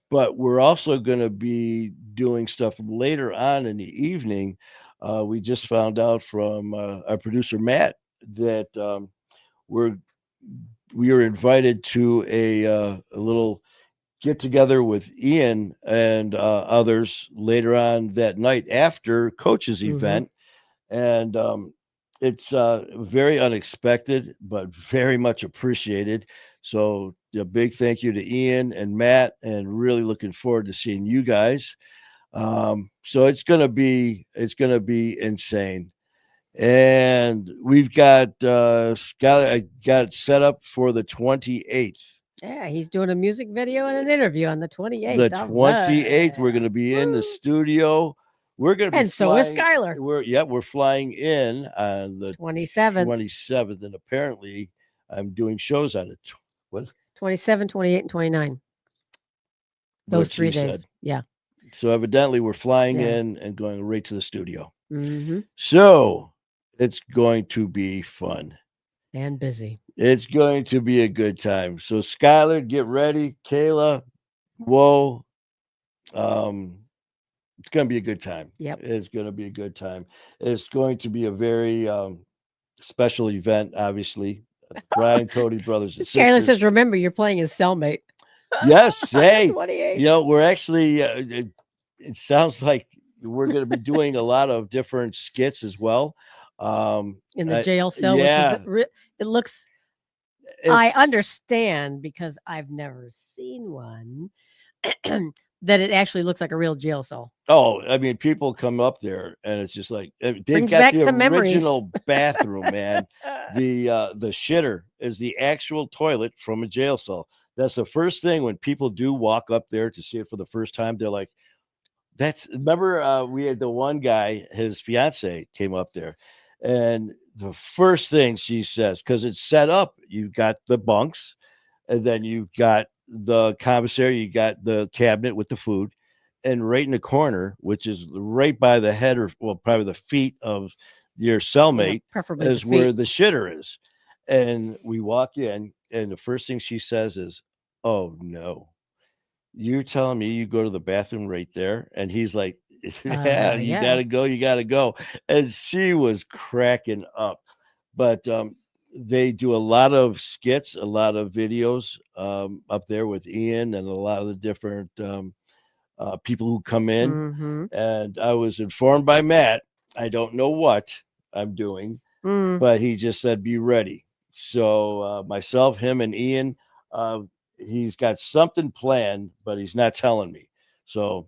but we're also going to be doing stuff later on in the evening. We just found out from our producer Matt that we're we are invited to a little get together with Ian and others later on that night after Coach's Mhm. event, and it's very unexpected but very much appreciated. So a big thank you to Ian and Matt, and really looking forward to seeing you guys. So it's gonna be insane. And we've got Skylar. I got set up for the 28th. Yeah, he's doing a music video and an interview on the 28th. The All 28th, we're right. going to be in the Woo. studio. We're going to be And so is flying. Skylar. We're flying in on the 27th, 27th, and apparently I'm doing shows on the what 27, 28, and 29. Those what 3 she days. said. Yeah. So evidently we're flying Yeah. in and going right to the studio. Mm-hmm. So it's going to be fun. And busy. It's going to be a good time. So Skylar, get ready. Kayla, whoa. It's going to be a good time. Yep. It's going to be a good time. It's going to be a very special event, obviously. Brian Cody Brothers and Skylar Sisters. says, remember, you're playing his cellmate. Yes. Hey, 28. we're actually, it sounds like we're going to be doing a lot of different skits as well. In the jail cell, yeah, which is, it looks, I it's- understand because I've never seen one, that it actually looks like a real jail cell. Oh, I mean, people come up there and it's just like they've Brings got back the some memories. original bathroom, man. The shitter is the actual toilet from a jail cell. That's the first thing when people do walk up there to see it for the first time. They're like, "That's." Remember, we had the one guy, his fiance came up there, and the first thing she says, because it's set up, you got the bunks, and then you got the commissary, you got the cabinet with the food, and right in the corner, which is right by the head or well, probably the feet of your cellmate, preferably the is where feet. the shitter is. And we walk in, and the first thing she says is, "Oh no, you're telling me you go to the bathroom right there?" And he's like, "Yeah, Yeah. you gotta go." And she was cracking up. But they do a lot of skits, a lot of videos up there with Ian and a lot of the different people who come in. Mm-hmm. And I was informed by Matt, I don't know what I'm doing, but he just said, be ready. So myself, him, and Ian, uh, he's got something planned, but he's not telling me. So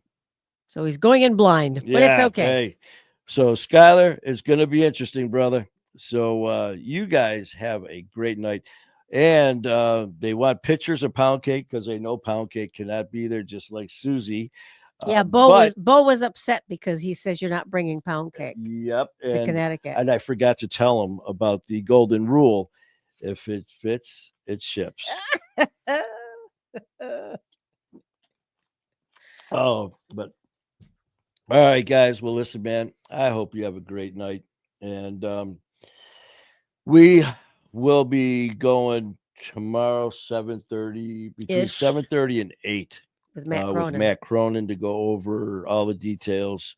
he's going in blind, but it's yeah, okay. hey. So Skylar, it's going to be interesting, brother. So you guys have a great night. And they want pictures of pound cake because they know pound cake cannot be there, just like Susie. Yeah, But Bo was upset because he says you're not bringing pound cake yep, to Connecticut. and I forgot to tell him about the golden rule: if it fits, it ships. Oh, but all right, guys. Well, listen, man. I hope you have a great night, and we will be going tomorrow 7:30, between Ish. 7:30 and 8 With Matt with Cronin. Matt Cronin to go over all the details.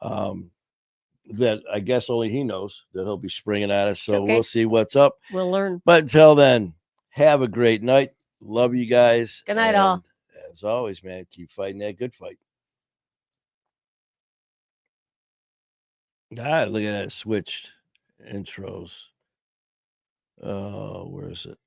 That I guess only he knows that he'll be springing at us. So okay. we'll see what's up. We'll learn. But until then, have a great night. Love you guys. Good night, all. As always, man, keep fighting that good fight. Ah, look at that switched intros. Where is it?